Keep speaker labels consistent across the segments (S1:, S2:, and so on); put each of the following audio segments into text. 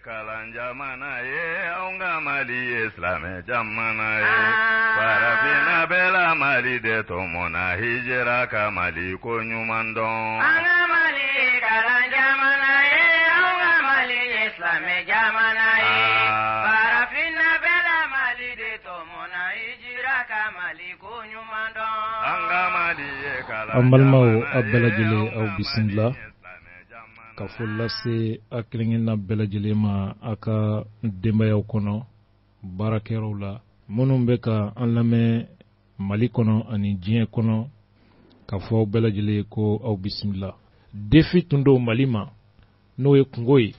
S1: kalan jamana ye aunga mali islame jamana ye parafina bela mali de tomona hijira ka mali ko nyumandon
S2: anga mali kalan jamana ye aunga mali islame jamana ye parafina bela mali de tomona hijira ka mali ko nyumandon
S1: anga mali ye kalan
S3: ambalmao abelajile au bismillah ka fola se aklingina belajile ma aka dembayaw kono barakero la munun be ka an lamɛ Mali kono ani diɲɛ kono ka fɔ belajile ko au bismillah defi tundo Mali ma no ye kungo ye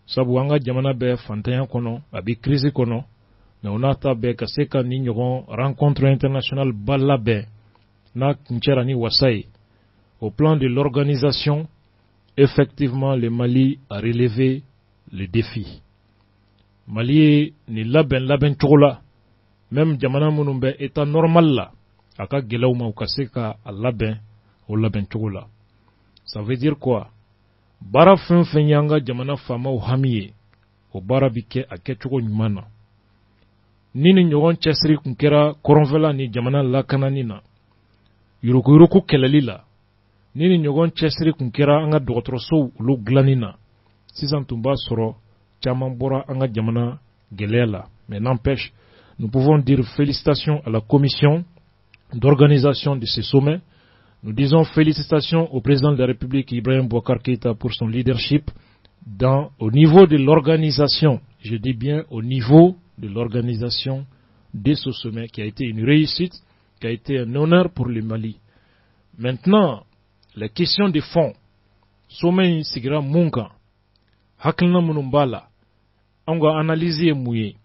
S3: sabu an ka jamana bɛ fantanya kono a bi crise kono mais on a ta bɛ ka se ka ni ɲɔgɔn rencontre internationale ba labɛn n'a kuncɛra ni wasa ye au plan de l'organisation. Effectivement, le Mali a relevé le défi. Mali ni laben chola. Même jamana munumbe état normal la. Aka gelauma ou kaseka a laben chola. Ça veut dire quoi? Bara fin yanga jamana fama ou hamiye. O bara bike a ketchoko nyumana. Nini nyogon chesri kunkera koronvela ni jamana lakana nina. Yuruku kelalila. Nini nyogon chesri kunkera anga dogotoroso ulu glanina. Sisan tumba soro chaman bora anga jamana gelela. Mais n'empêche, nous pouvons dire félicitations à la commission d'organisation de ce sommet. Nous disons félicitations au président de la République Ibrahim Boubacar Keïta pour son leadership au niveau de l'organisation. Je dis bien au niveau de l'organisation de ce sommet qui a été une réussite, qui a été un honneur pour le Mali. Maintenant, les questions de fond, sommet sigira munga, haklina munumbala, anga analyser mouye,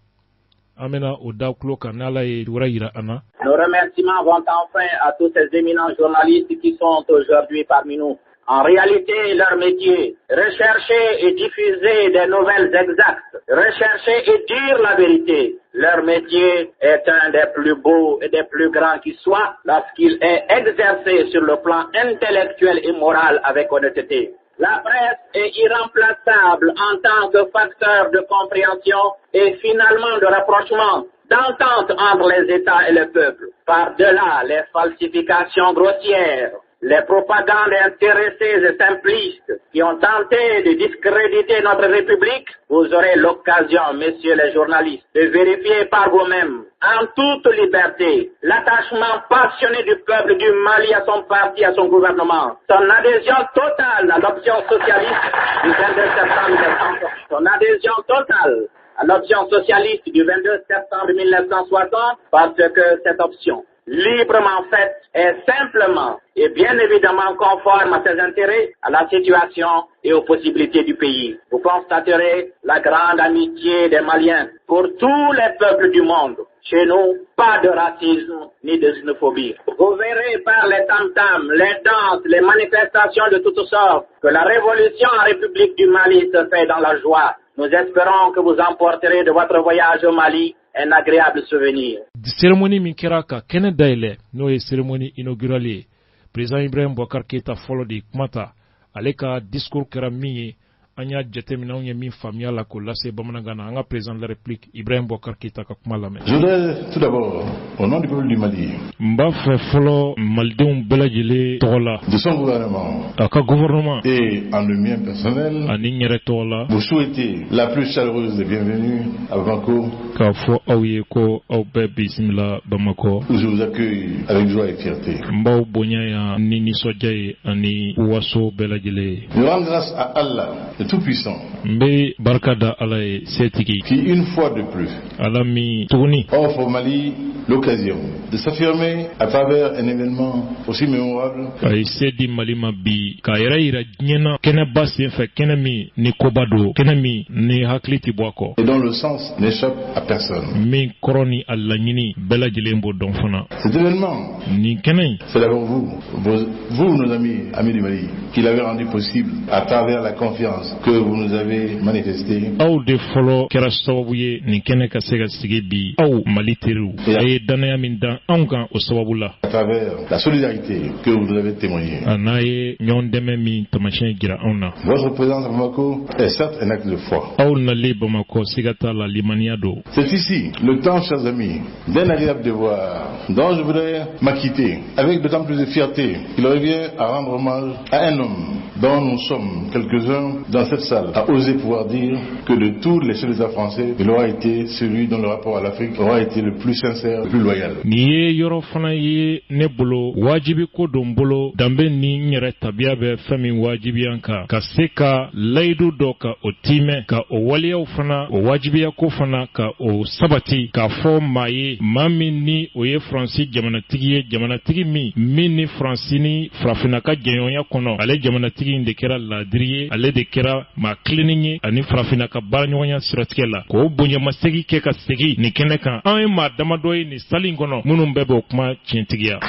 S3: amena odaklo kanala e wuraira ana.
S4: Nos remerciements vont enfin à tous ces éminents journalistes qui sont aujourd'hui parmi nous. En réalité, leur métier, rechercher et diffuser des nouvelles exactes, rechercher et dire la vérité. Leur métier est un des plus beaux et des plus grands qui soit lorsqu'il est exercé sur le plan intellectuel et moral avec honnêteté. La presse est irremplaçable en tant que facteur de compréhension et finalement de rapprochement, d'entente entre les États et le peuple. Par-delà les falsifications grossières, les propagandes intéressées et simplistes qui ont tenté de discréditer notre République, vous aurez l'occasion, messieurs les journalistes, de vérifier par vous-même, en toute liberté, l'attachement passionné du peuple du Mali à son parti, à son gouvernement, son adhésion totale à l'option socialiste du 22 septembre 1960, son adhésion totale à l'option socialiste du 22 septembre 1960, parce que cette option, librement faite, est simplement et bien évidemment conforme à ses intérêts, à la situation et aux possibilités du pays. Vous constaterez la grande amitié des Maliens pour tous les peuples du monde. Chez nous, pas de racisme ni de xénophobie. Vous verrez par les tam-tams, les danses, les manifestations de toutes sortes que la révolution en République du Mali se fait dans la joie. Nous espérons que vous emporterez de votre voyage au Mali un agréable souvenir.
S3: Cérémonie Minkeraka, Canada, no cérémonie inaugurale. Président Ibrahim Boubacar Keïta follow de Kumata, Aleka discours Kerami, Anya Jetemina, Min Famia, la Kolase, Bamanagana, Anga président de la République, Ibrahim Boubacar Keïta Kakumalame.
S5: Je voudrais tout d'abord, au nom du peuple du Mali,
S3: Mbaf follow Maldeum Belagile Tola,
S5: de son gouvernement,
S3: Aka gouvernement,
S5: et en le mien personnel,
S3: Anignere Tola,
S5: vous souhaitez la plus chaleureuse des bienvenues à Bamako,
S3: Kafo Aouyeko, Aoube Bismillah Bamako,
S5: où je vous accueille avec joie et fierté.
S3: Mbao Bonyaya, Nini Sodjaye, Ani Ouasso Belagile.
S5: Je rends grâce à Allah, le Tout-Puissant,
S3: Mbe Barkada Alaye Setiki,
S5: qui une fois de plus
S3: Alami Tourni,
S5: offre au Mali l'occasion de s'affirmer à travers un événement aussi mémorable.
S3: Kay Sedi Malima Bi, Kaira Ira Nyena, Kenabasi Fe Kenami, ni Kobado, Kenami, ni Hakliti Boako,
S5: Et dont le sens n'échappe à personne.
S3: Mi Koroni Alanyini, Bela Jilembo Donfana,
S5: Cet événement,
S3: ni Kenai,
S5: c'est d'abord vous, nos amis du Mali, qui l'avez rendu possible à travers la confiance que vous nous avez manifestée.
S3: Aou de Folo Kerasawabuye, ni Keneka Sega Sigebi, Aou Maliteru,
S5: Et
S3: ye danaya min dan anw kan o sababu la.
S5: À travers la solidarité que vous avez témoignée.
S3: A n'a ye ɲɔgɔn dɛmɛ min tamasiyɛn jira anw na.
S5: Votre présence à Bamako est certes un acte de foi.
S3: Aw nali Bamako siga t'a la limaniya do.
S5: C'est ici le temps, chers amis, d'un agréable devoir dont je voudrais m'acquitter avec d'autant plus de fierté qu'il revient à rendre hommage à un homme dont nous sommes quelques-uns dans cette salle à oser pouvoir dire que de tous les chefs d'État français, il aura été celui dont le rapport à l'Afrique aura été le plus sincère, le plus loyal.
S3: Ni ye yɔrɔ fana ye ne bolo wajibi ko don bolo danbe ni n yɛrɛ tabiya bɛ fɛn min wajibiyan kan ka se ka layidu dɔ ka o timɛ ka o waleyaw fana o wajibiya ko fana ka o sabati k'a fɔ maa ye maa min ni o ye Faransi jamanatigi ye jamanatigi min ni Faransi ni farafina ka jɛɲɔgɔnya kɔnɔ ale jamanatigi in de kɛra laadiri ye ale de kɛra maa kilenin ye ani farafina ka baaraɲɔgɔnya siratigɛ la k'o bonyamasegi kɛ ka segi nin kɛnɛ kan an ye maa damadɔ ye nin sali in kɔnɔ minnu bɛɛ b'o kuma tiɲɛtigiya.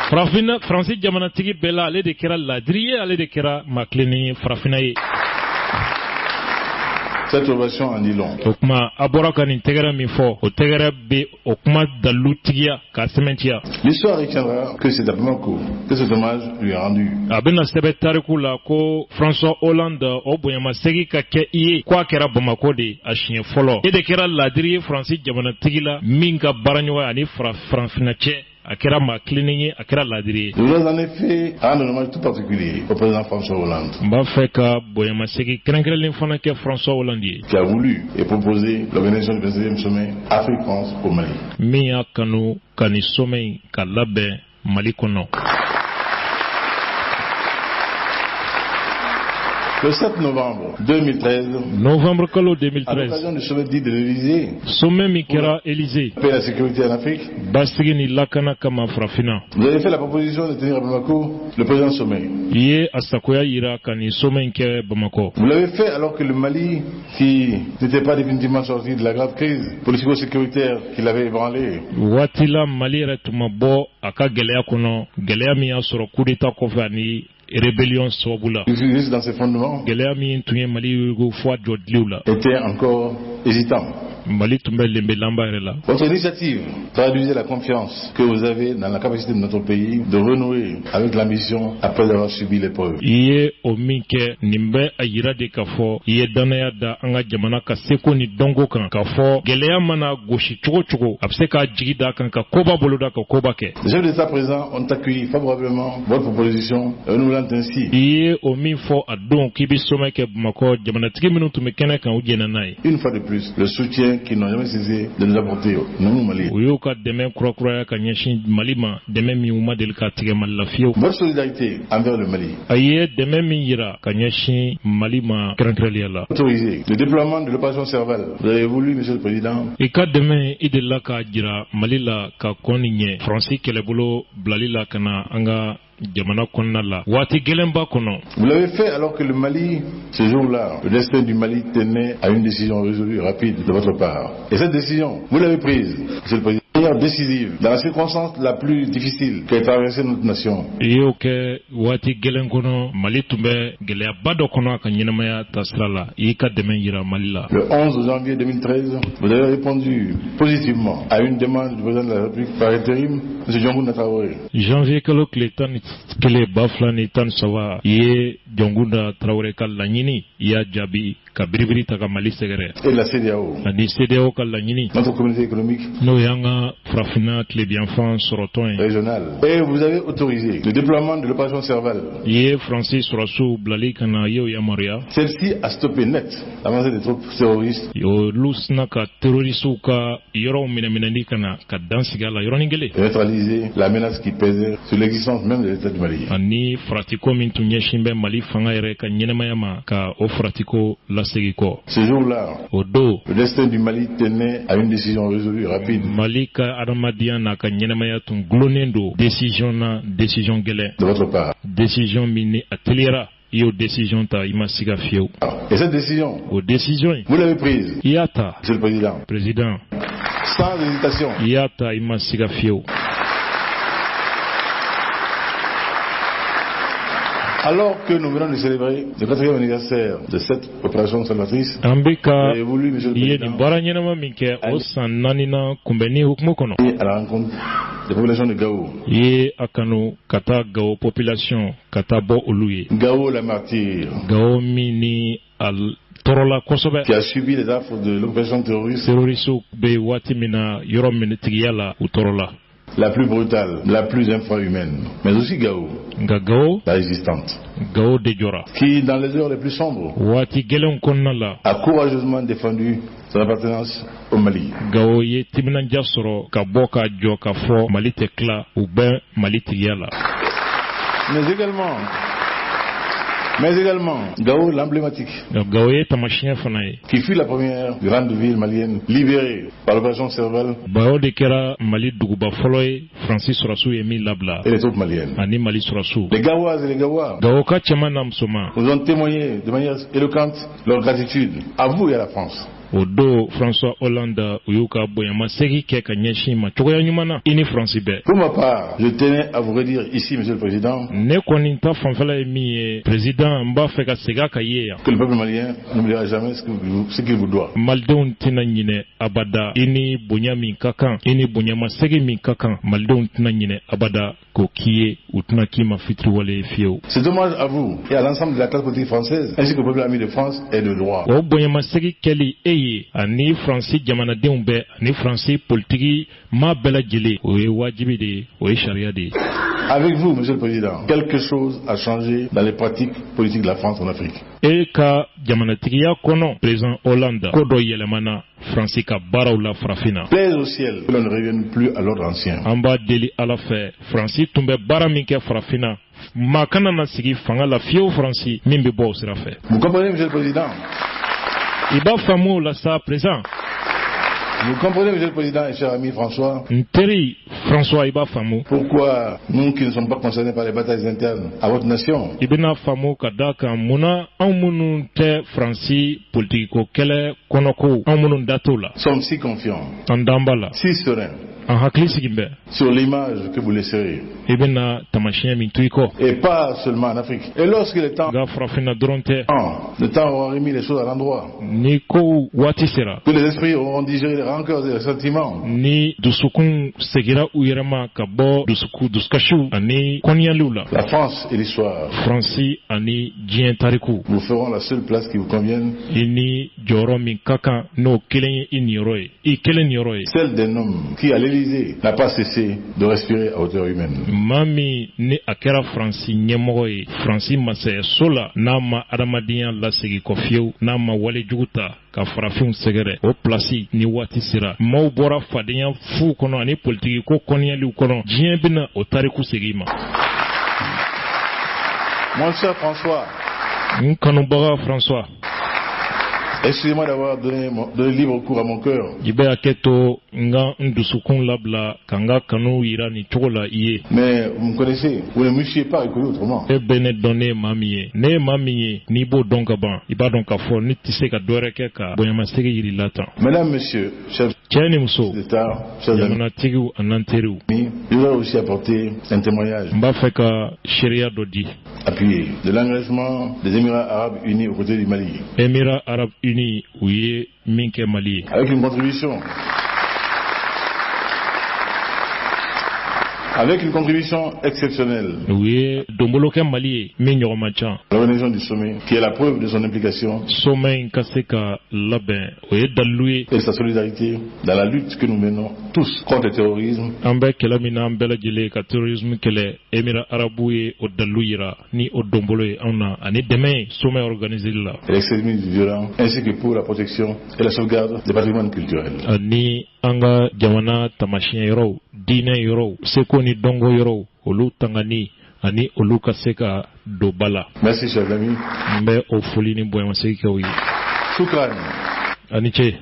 S3: Faransi jamanatigi bɛɛ la ale de kɛra laadiri ye ale de kɛra maa kilenin ye farafina ye.
S5: Cette ovation en dit long.
S3: O kuma a bɔra ka nin tɛgɛrɛ min fɔ o tɛgɛrɛ bɛ o kuma dalu tigiya k'a sɛmɛntiya.
S5: L'histoire retiendra que c'est à Bamako que cet hommage lui est rendu.
S3: A bɛna sɛbɛn tariku la ko François Hollande o bonyamasegi ka kɛ i ye ko a kɛra Bamako de a siɲɛ fɔlɔ. E de kɛra laadiri ye Faransi jamanatigi la min ka baaraɲɔgɔn ani farafinna cɛ. A kɛra maa kilenin ye a kɛra laadiri ye.
S5: Je voudrais en effet rendre un hommage tout particulier au président François Hollande.
S3: N b'a fɛ ka bonyamasegi kɛrɛnkɛrɛnlen fana kɛ François Hollande ye.
S5: Qui a voulu et proposé l'organisation du 21e sommet Afrique-France au Mali.
S3: Min y'a kanu ka nin sommet in ka labɛn Mali kɔnɔ.
S5: Le 7 novembre 2013,
S3: Novembre kalo
S5: à
S3: 2013,
S5: l'occasion du sommet dit de l'Élysée,
S3: sommet min kɛra Élysée,
S5: paix et la sécurité en Afrique,
S3: basigi ni lakana kama farafina.
S5: vous avez fait la proposition de tenir à Bamako le présent sommet.
S3: I ye a sagoya yira ka nin sommet in kɛ Bamako.
S5: Vous l'avez fait alors que le Mali, qui n'était pas définitivement sorti de la grave crise politico-sécuritaire qui l'avait ébranlé,
S3: Waati la Mali yɛrɛ tun ma bɔ a ka gɛlɛya kɔnɔ gɛlɛya min y'a sɔrɔ coup d'état kɔfɛ ani rébellion sababu la.
S5: juste dans ses fondements,
S3: Gɛlɛya min tun ye Mali yurugu fo a jɔ diliw la.
S5: était encore hésitant.
S3: Mali tun bɛ lenbelanba yɛrɛ la.
S5: Votre initiative traduisait la confiance que vous avez dans la capacité de notre pays de renouer avec l'ambition après avoir subi l'épreuve.
S3: I ye o min kɛ nin bɛ a yira de k'a fɔ i ye danaya da an ka jamana ka seko ni dɔnko kan k'a fɔ gɛlɛya mana gosi cogo cogo a bɛ se k'a jigi da kan ka koba boloda ka koba kɛ.
S5: Les chefs d'État présents ont accueilli favorablement votre proposition, renouvelant ainsi
S3: I ye o min fɔ a don k'i bɛ sommet kɛ Bamakɔ jamanatigi minnu tun bɛ kɛnɛ kan u jɛnna n'a ye.
S5: une fois de plus le soutien qui n'ont jamais cessé de nous apporter, nous Mali.
S3: O y'u ka dɛmɛ kurakuraya ka ɲɛsin Mali ma dɛmɛ min u ma deli ka tigɛ Mali la fiyewu.
S5: Votre solidarité envers le Mali
S3: A ye dɛmɛ min yira ka ɲɛsin Mali ma kɛrɛnkɛrɛnliya la.
S5: autorisé le déploiement de l'opération Serval. Vous avez voulu, Monsieur le Président,
S3: I ka dɛmɛ i delila k'a jira Mali la ka kɔn nin ɲɛ Faransi kɛlɛbolo bilali la ka na an ka jamana kɔnɔna la waati gɛlɛnba kɔnɔ.
S5: vous l'avez fait alors que le Mali, ce jour-là, le destin du Mali tenait à une décision résolue, rapide de votre part. Et cette décision, vous l'avez prise, Monsieur le Président, décisive, dans la circonstance la plus difficile qu'a traversée notre nation.
S3: I y'o kɛ waati gɛlɛn kɔnɔ Mali tun bɛ gɛlɛyaba dɔ kɔnɔ a ka ɲɛnamaya taasira la i ka dɛmɛ yira Mali la.
S5: Le 11 janvier 2013, vous avez répondu positivement à une demande du président de la République par intérim, M. Diongounda Traoré.
S3: Janvier kalo tile 11 ba 2013 i ye Diongounda Traoré ka laɲini i y'a jaabi ka biribiri ta ka Mali sɛgɛrɛ.
S5: Et la CEDEAO,
S3: Ani CEDEAO ka laɲini
S5: notre communauté économique
S3: n'o y'an ka farafina tilebiyanfan sɔrɔtɔn ye.
S5: régionale. Et vous avez autorisé le déploiement de l'opération Serval.
S3: I ye Faransi sɔrɔsiw bilali ka na i y'o yamaruya.
S5: Celle-ci a stoppé net l'avancée des troupes terroristes
S3: Olu sina ka terorisiw ka yɔrɔw minɛminɛli ka na ka dan sigi a la yɔrɔnin kelen.
S5: et neutraliser la menace qui pesait sur l'existence même de l'État du Mali.
S3: Ani faratiko min tun ɲɛsin bɛ Mali fanga yɛrɛ ka ɲɛnɛmaya ma ka o faratiko lasegi kɔ.
S5: Ce jour-là,
S3: O don
S5: le destin du Mali tenait à une décision résolue, rapide
S3: Mali ka adamadenya n'a ka ɲɛnɛmaya tun gulonnen don décision na décision gɛlɛn.
S5: de votre part.
S3: Décision min ni a teliyara i y'o décision ta i ma siga fiyewu.
S5: Et cette décision,
S3: O décision in
S5: vous l'avez prise,
S3: i y'a ta
S5: Monsieur le Président,
S3: président
S5: sans hésitation.
S3: i y'a ta i ma siga fiyewu.
S5: Alors que nous venons de célébrer le 4e anniversaire de cette opération salvatrice,
S3: Ambeka
S5: j'ai voulu, Monsieur le
S3: yeni
S5: Président,
S3: bara ɲɛnama min kɛ o san 4 nan kunbɛnni hukumu kɔnɔ.
S5: aller à la rencontre des populations de Gao.
S3: Ye a kanu ka taa Gao population ka taa bɔ olu ye.
S5: Gao la martyre,
S3: Gao min ni a tɔɔrɔla kosɛbɛ.
S5: qui a subi les affres de l'occupation terroriste
S3: Terrorisiw bɛ waati min na yɔrɔ minitigiya la u tɔɔrɔla.
S5: la plus brutale, la plus infrahumaine, mais aussi Gao,
S3: Nka Gao
S5: la résistante,
S3: Gao de jɔra.
S5: qui, dans les heures les plus sombres,
S3: Waati gɛlɛnw kɔnɔna la
S5: a courageusement défendu son appartenance au Mali.
S3: Gao ye timinanja sɔrɔ ka bɔ ka jɔ ka fɔ Mali tɛ tila u bɛ Mali tigiya la.
S5: Mais également, Gao l'emblématique,
S3: Gao ye tamasiyɛn fana ye.
S5: qui fut la première grande ville malienne libérée par l'opération Serval
S3: Bao de kɛra Mali duguba fɔlɔ ye Francis Sɔrɔsiw ye min labila
S5: et les troupes maliennes.
S3: ani Mali Sɔrɔsiw.
S5: Les Gaoises et les Gaois
S3: Gao ka cɛman n'a musoman
S5: nous ont témoigné de manière éloquente leur gratitude à vous et à la France.
S3: o don François Hollande u y'u ka bonyamasegin kɛ ka ɲɛsin ma cogoya ɲuman na i ni Faransi bɛɛ.
S5: Pour ma part, je tenais à vous redire ici, Monsieur le Président,
S3: Ne kɔni ta fanfɛla ye min ye président n b'a fɛ ka segin a kan ye yan.
S5: que le peuple malien n'oubliera jamais ce qu'il vous doit.
S3: Malidenw tɛna ɲinɛ abada i ni bonya min ka kan i ni bonyamasegin min ka kan malidenw tɛna ɲinɛ abada k'o k'i ye u tɛna k'i ma fitiriwale ye fiyewu.
S5: C'est hommage à vous et à l'ensemble de la classe politique française, ainsi qu'au peuple ami de France et de droit.
S3: O bonyamasegin kɛli e ye ani Faransi jamanadenw bɛɛ ani Faransi politiki maa bɛɛ lajɛlen o ye wajibi de ye o ye sariya de ye.
S5: Avec vous, Monsieur le Président, quelque chose a changé dans les pratiques politiques de la France en Afrique.
S3: E ka jamanatigiya kɔnɔ président Hollande ko dɔ yɛlɛmana Faransi ka baaraw la farafina.
S5: Plaise au ciel que l'on ne revienne plus à l'ordre ancien.
S3: An b'a deli Ala fɛ Faransi tun bɛ baara min kɛ farafina maa kana na sigi fanga la fiyewu Faransi min bɛ bɔ o sira fɛ.
S5: Vous comprenez, Monsieur le Président?
S3: I b'a faamu o la sa président.
S5: Vous comprenez, Monsieur le Président et cher ami François,
S3: N teri François i b'a faamu.
S5: pourquoi nous qui ne sommes pas concernés par les batailles internes à votre nation,
S3: I bɛna faamu ka da kan munna anw minnu tɛ Faransi politikiko kɛlɛ kɔnɔko anw minnu da t'o la
S5: sommes si confiants,
S3: an dan b'a la
S5: si sereins
S3: an hakili sigi bɛ
S5: sur l'image que vous laisserez,
S3: i bɛna tamasiyɛn min to i kɔ
S5: et pas seulement en Afrique. Et lorsque le temps
S3: dɔrɔn tɛ
S5: aura remis les choses à l'endroit,
S3: ni kow waati sera
S5: que les esprits auront digéré les rancœurs et les sentiments,
S3: ni dusukun segira u yɛrɛ ma ka bɔ dusukasiw ani kɔniyaliw la
S5: la France et l'histoire
S3: Faransi ani diɲɛ tariku
S5: vous feront la seule place qui vous convienne,
S3: i ni jɔyɔrɔ min ka kan n'o kelen ye i niyɔrɔ ye i kelen niyɔrɔ ye
S5: celle d'un homme qui à l'Élysée n'a pas cessé de respirer à hauteur humaine.
S3: maa min ni a kɛra Faransi ɲɛmɔgɔ ye Faransi masayɛso la n'a ma adamadenya lasegi kɔ fiyewu n'a ma walejugu ta ka farafinw sɛgɛrɛ o pilasi ni waati sera maaw bɔra fadenya fuw kɔnɔ ani politiki ko kɔniyaliw kɔnɔ diɲɛ bɛna o tariku segin ma.
S5: Mon cher François,
S3: n kanubaga François
S5: excusez-moi d'avoir donné libre cours à mon cœur,
S3: i bɛ hakɛ to n ka n dusukun labila ka n ka kanu yira nin cogo la i ye.
S5: mais vous me connaissez, vous ne me fuiez pas reconnu autrement.
S3: e bɛ ne dɔn ne ye maa min ye ne ye maa min ye n'i b'o dɔn ka ban i b'a dɔn k'a fɔ ne tɛ se ka dɔwɛrɛ kɛ ka bonyamasegin yiri la tan.
S5: Mesdames, Messieurs, chers
S3: cɛ ni muso
S5: d'État, chers amis,
S3: jamanatigiw a n'an teriw
S5: je voudrais aussi apporter un témoignage
S3: n b'a fɛ ka seereya dɔ di.
S5: appuyé de l'engagement des Émirats Arabes Unis aux côtés du Mali,
S3: Émirats Arabes Unis u ye min kɛ Mali ye
S5: avec une contribution exceptionnelle
S3: u ye donbolo kɛ Mali ye min ɲɔgɔn man ca.
S5: à l'organisation du sommet, qui est la preuve de son implication
S3: sommet in ka se ka labɛn o ye dalilu ye
S5: et de sa solidarité dans la lutte que nous menons tous contre le terrorisme
S3: an bɛ kɛlɛ min na an bɛɛ lajɛlen ka terrorisme kɛlɛ Émirats Arabes ye o dalilu yira ni o donbolo ye anw na ani dɛmɛ ye sommet organisé la
S5: et l'extrémisme violent, ainsi que pour la protection et la sauvegarde des patrimoines culturels.
S3: ani an ka jamana tamasiyɛn yɔrɔw diinɛ yɔrɔw seko ni dɔnko yɔrɔw olu tangani ani olu ka se ka don ba la.
S5: Merci, chers amis.
S3: n bɛ o foli ni bonyamasegin kɛ o ye.
S5: Shukran.
S3: ani ce.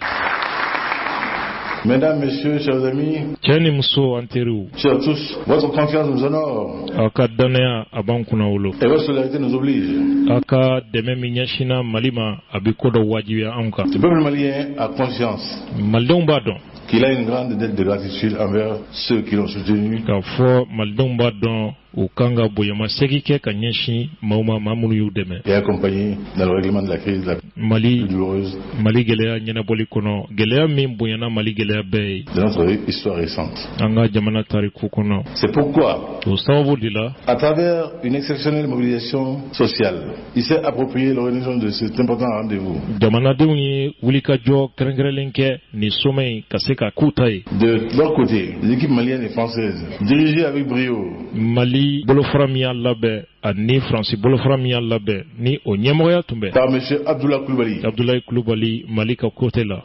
S5: Mesdames, Messieurs, chers amis,
S3: cɛ ni muso an teriw
S5: chers tous, votre confiance nous honore
S3: aw ka dannaya a b'an kunna wolo.
S5: et votre solidarité nous oblige.
S3: aw ka dɛmɛ min ɲɛsinna Mali ma a bɛ ko dɔ wajibiya anw kan.
S5: Le peuple malien a conscience
S3: malidenw b'a dɔn
S5: qu'il a une grande dette de gratitude envers ceux qui l'ont soutenu
S3: k'a fɔ malidenw b'a dɔn u kanga boyama segike ka ɲɛsin mauma mamunu y'u dɛmɛ
S5: et accompagner dans le règlement de la crise la plus douloureuse
S3: Mali gɛlɛya ɲɛnabɔli kɔnɔ gɛlɛya min bonyana Mali gɛlɛya bɛɛ ye
S5: de notre histoire récente.
S3: an ka jamana tariku kɔnɔ.
S5: C'est pourquoi,
S3: o sababu de la
S5: à travers une exceptionnelle mobilisation sociale, il s'est approprié l'organisation de cet important rendez-vous.
S3: jamanadenw ye wulikajɔ kɛrɛnkɛrɛnlen kɛ nin somɛ ka se ka k'u ta ye.
S5: De leur côté, les équipes maliennes et françaises, dirigées avec brio,
S3: Mali bolofara min y'a labɛn ani Faransi bolofara min y'a labɛn ni o ɲɛmɔgɔya tun bɛ
S5: par M. Abdoulaye Coulibaly,
S3: Abdoulaye Kulubali Mali ka côté la.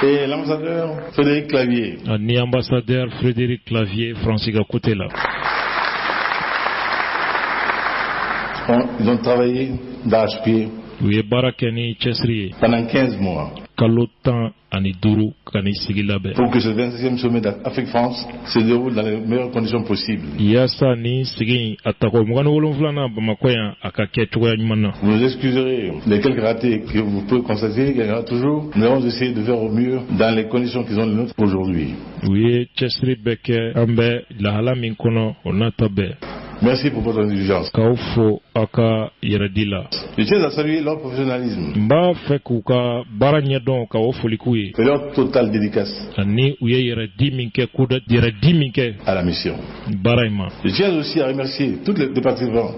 S5: et l'ambassadeur Frédéric Clavier,
S3: ani ambassadeur Frédéric Clavier Faransi ka côté la.
S5: ils ont travaillé d'arrache-pied
S3: u ye baara kɛ ni cɛsiri ye
S5: pendant 15 mois
S3: kalo 15 ka ni sigi labɛn
S5: pour que ce 27e sommet d'Afrique-France se déroule dans les meilleures conditions possibles.
S3: yaasa ni sigi a tako 27 Bamako yan a ka kɛ cogoya ɲuman na.
S5: Vous nous excuserez les quelques ratés que vous pouvez constater, il y en aura toujours. Nous allons essayer de faire au mieux dans les conditions qui sont les nôtres aujourd'hui.
S3: u ye cɛsiri bɛɛ kɛ an bɛ lahala min kɔnɔ o nata bɛɛ.
S5: Merci pour votre indulgence.
S3: k'aw fo aw ka yɛrɛdi la.
S5: Je tiens à saluer leur professionnalisme
S3: n b'a fɛ k'u ka baara ɲɛdɔn ka o foli k'u ye
S5: et leur totale dédicace
S3: ani u ye yɛrɛdi min kɛ yɛrɛdi min kɛ
S5: à la mission.
S3: baara in ma.
S5: Je tiens aussi à remercier tous les participants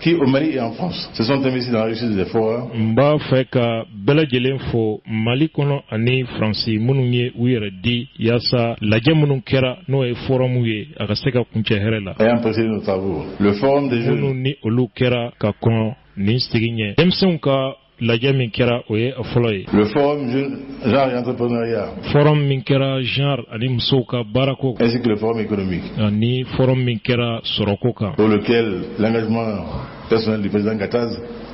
S5: qui, au Mali et en France, se sont investis dans la réussite des efforts.
S3: n b'a fɛ ka bɛɛ lajɛlen fo Mali kɔnɔ ani Faransi minnu ye u yɛrɛ di yaasa lajɛ minnu kɛra n'o ye forumu ye a ka se ka kuncɛ hɛrɛ la.
S5: Ayant précédé nos travaux, le forum des
S3: minnu
S5: jeunes
S3: ni olu kɛra ka kɔn nin sigi ɲɛ. denmisɛnw ka lajɛ min kɛra o ye a fɔlɔ ye.
S5: le forum jeune genre et entrepreneuriat,
S3: forum min kɛra genre ani musow ka baarako
S5: ainsi que le forum économique,
S3: ani forum min kɛra sɔrɔko kan.
S5: pour lequel l'engagement personnel du président Gattaz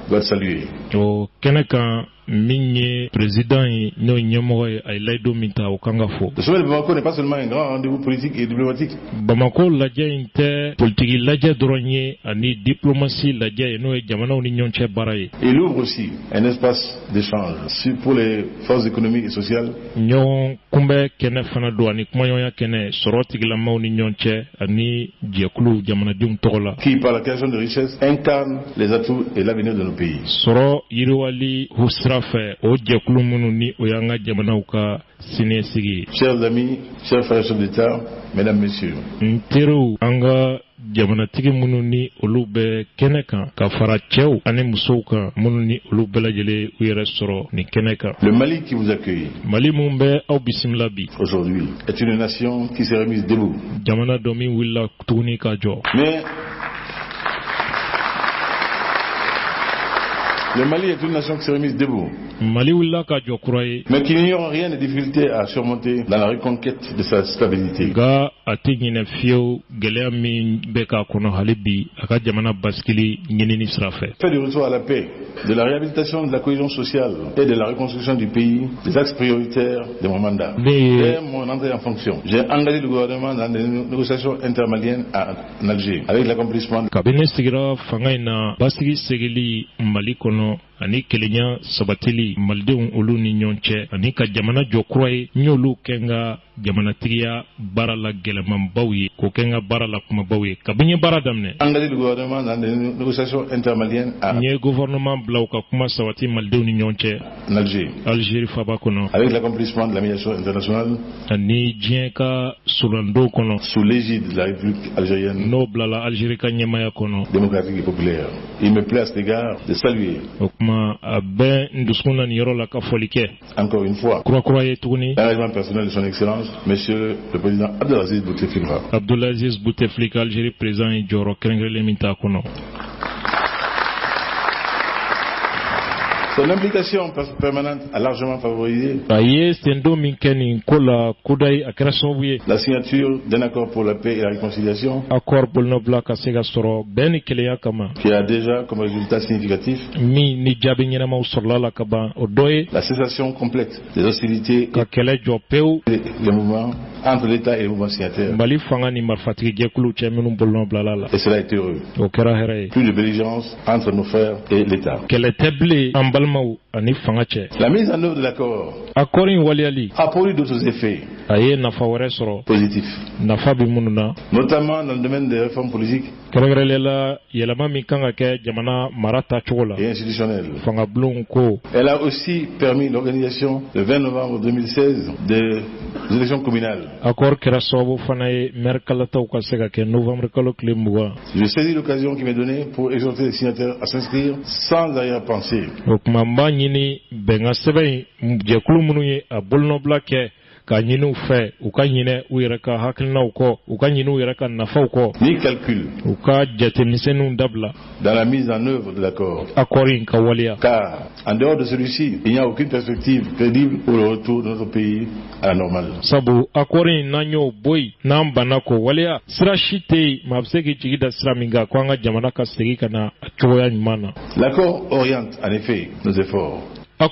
S5: doit être salué.
S3: o kɛnɛ kan min ye président ye n'o ye ɲɛmɔgɔ ye a ye layidu min ta o kan ka fɔ.
S5: Le sommet de Bamako n'est pas seulement un grand rendez-vous politique et diplomatique.
S3: Bamako lajɛ in tɛ politiki lajɛ dɔrɔn ye ani diplomasi lajɛ ye n'o ye jamanaw ni ɲɔgɔn cɛ baara ye.
S5: Il ouvre aussi un espace d'échange pour les forces économiques et sociales
S3: ɲɔgɔn kunbɛ kɛnɛ fana don ani kumaɲɔgɔnya kɛnɛ sɔrɔ tigilamaw ni ɲɔgɔn cɛ ani jɛkulu jamanadenw tɔgɔ la.
S5: qui, par la création de richesses, incarnent les atouts et l'avenir de nos pays.
S3: sɔrɔ yiriwali sira fɛ o jɛkulu minnu ni o y'an ka jamanaw ka siniɲɛsigi.
S5: Chers amis, chers frères et sœurs d'État, mesdames, messieurs,
S3: n teriw an ka jamanatigi minnu ni olu bɛ kɛnɛ kan ka fara cɛw ani musow kan minnu ni olu bɛɛ lajɛlen u yɛrɛ sɔrɔ nin kɛnɛ kan.
S5: le Mali qui vous accueille
S3: Mali mun bɛ aw bisimila bi.
S5: aujourd'hui est une nation qui s'est remise debout.
S3: jamana dɔ min wulila tuguni ka jɔ.
S5: Mais le Mali est une nation qui s'est remise debout,
S3: Mali wulila ka jɔ kura ye.
S5: mais qui n'ignore rien de difficultés à surmonter dans la reconquête de sa stabilité.
S3: Nga a tɛ ɲinɛ fiyewu gɛlɛya min bɛ k'a kɔnɔ hali bi a ka jamana basigili ɲinini sira fɛ.
S5: Fait du retour à la paix, de la réhabilitation de la cohésion sociale et de la reconstruction du pays, des axes prioritaires de mon mandat. Dès mon entrée en fonction, j'ai engagé le gouvernement dans des négociations intermaliennes en Alger, avec l'accomplissement.
S3: kabini sigira fanga in na basigi segili Mali kɔnɔ ani kelenya sabatili malidenw olu ni ɲɔgɔn cɛ ani ka jamana jɔ kura ye n y'olu kɛ n ka jamanatigiya baara la gɛlɛmanbaw ye k'o kɛ n ka baara la kumabaw ye kabini ye baara daminɛ.
S5: Engagé le gouvernement dans des négociations intermaliennes
S3: n ye gouvernement bila u ka kuma sabati malidenw ni ɲɔgɔn cɛ
S5: en Alger,
S3: Algérie faba kɔnɔ
S5: avec l'accomplissement de la médiation internationale
S3: ani diɲɛ ka sulandow kɔnɔ
S5: sous l'égide de la République algérienne
S3: n'o bilala Algérie ka ɲɛmaya kɔnɔ.
S5: démocratique et populaire. Il me plaît à cet égard de saluer
S3: o kuma a bɛ n dusukun na nin yɔrɔ la ka fɔli kɛ
S5: encore une fois
S3: kurakura ye tuguni
S5: l'engagement personnel de son excellence, monsieur le président Abdelaziz Bouteflika.
S3: Abdelaziz Bouteflika Algérie président ye jɔyɔrɔ kɛrɛnkɛrɛnlen min t'a kɔnɔ.
S5: Son implication permanente a largement favorisé
S3: a ye sendo min kɛ nin ko la kodayi a kɛra sababu ye
S5: la signature d'un accord pour la paix et la réconciliation
S3: accord bolonɔbila ka se ka sɔrɔ bɛɛ ni kelenya kama
S5: qui a déjà comme résultat significatif
S3: min ni jaabi ɲɛnamaw sɔrɔla la ka ban o dɔ ye
S5: la cessation complète des hostilités
S3: ka kɛlɛ jɔ pewu
S5: et les mouvements entre l'État et les mouvements signataires. Et cela a été heureux. Plus de belligérance entre nos frères et l'État. La mise en œuvre de l'accord a produit d'autres effets positifs, notamment dans le domaine des réformes politiques et institutionnelles. Elle a aussi permis l'organisation le 20 novembre 2016 des élections communales. Je saisis l'occasion qui m'est donnée pour exhorter les signataires à s'inscrire sans arrière-pensée. Ni calcul dans la mise en œuvre de l'accord. Car en dehors de celui-ci, il n'y a aucune perspective crédible pour le retour de notre pays à la normale. L'accord oriente en effet nos efforts vers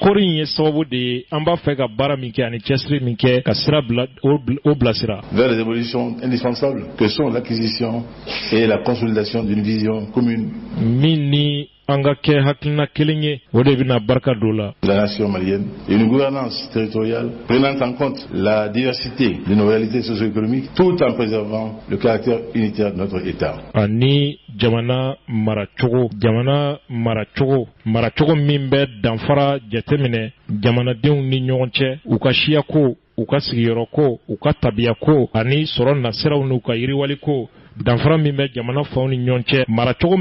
S5: les évolutions indispensables que sont l'acquisition et la consolidation d'une vision commune de la nation malienne et une gouvernance territoriale prenant en compte la diversité de nos réalités socio-économiques tout en préservant le caractère unitaire de notre État.
S3: Jamana maracogo min bɛ danfara jateminɛ jamanadenw ni ɲɔgɔn cɛ u ka siya ko u ka sigiyɔrɔ ko u ka tabiya ko ani sɔrɔ nasiraw n'u ka yiriwali ko danfara min bɛ jamana faw ni ɲɔgɔn cɛ maracogo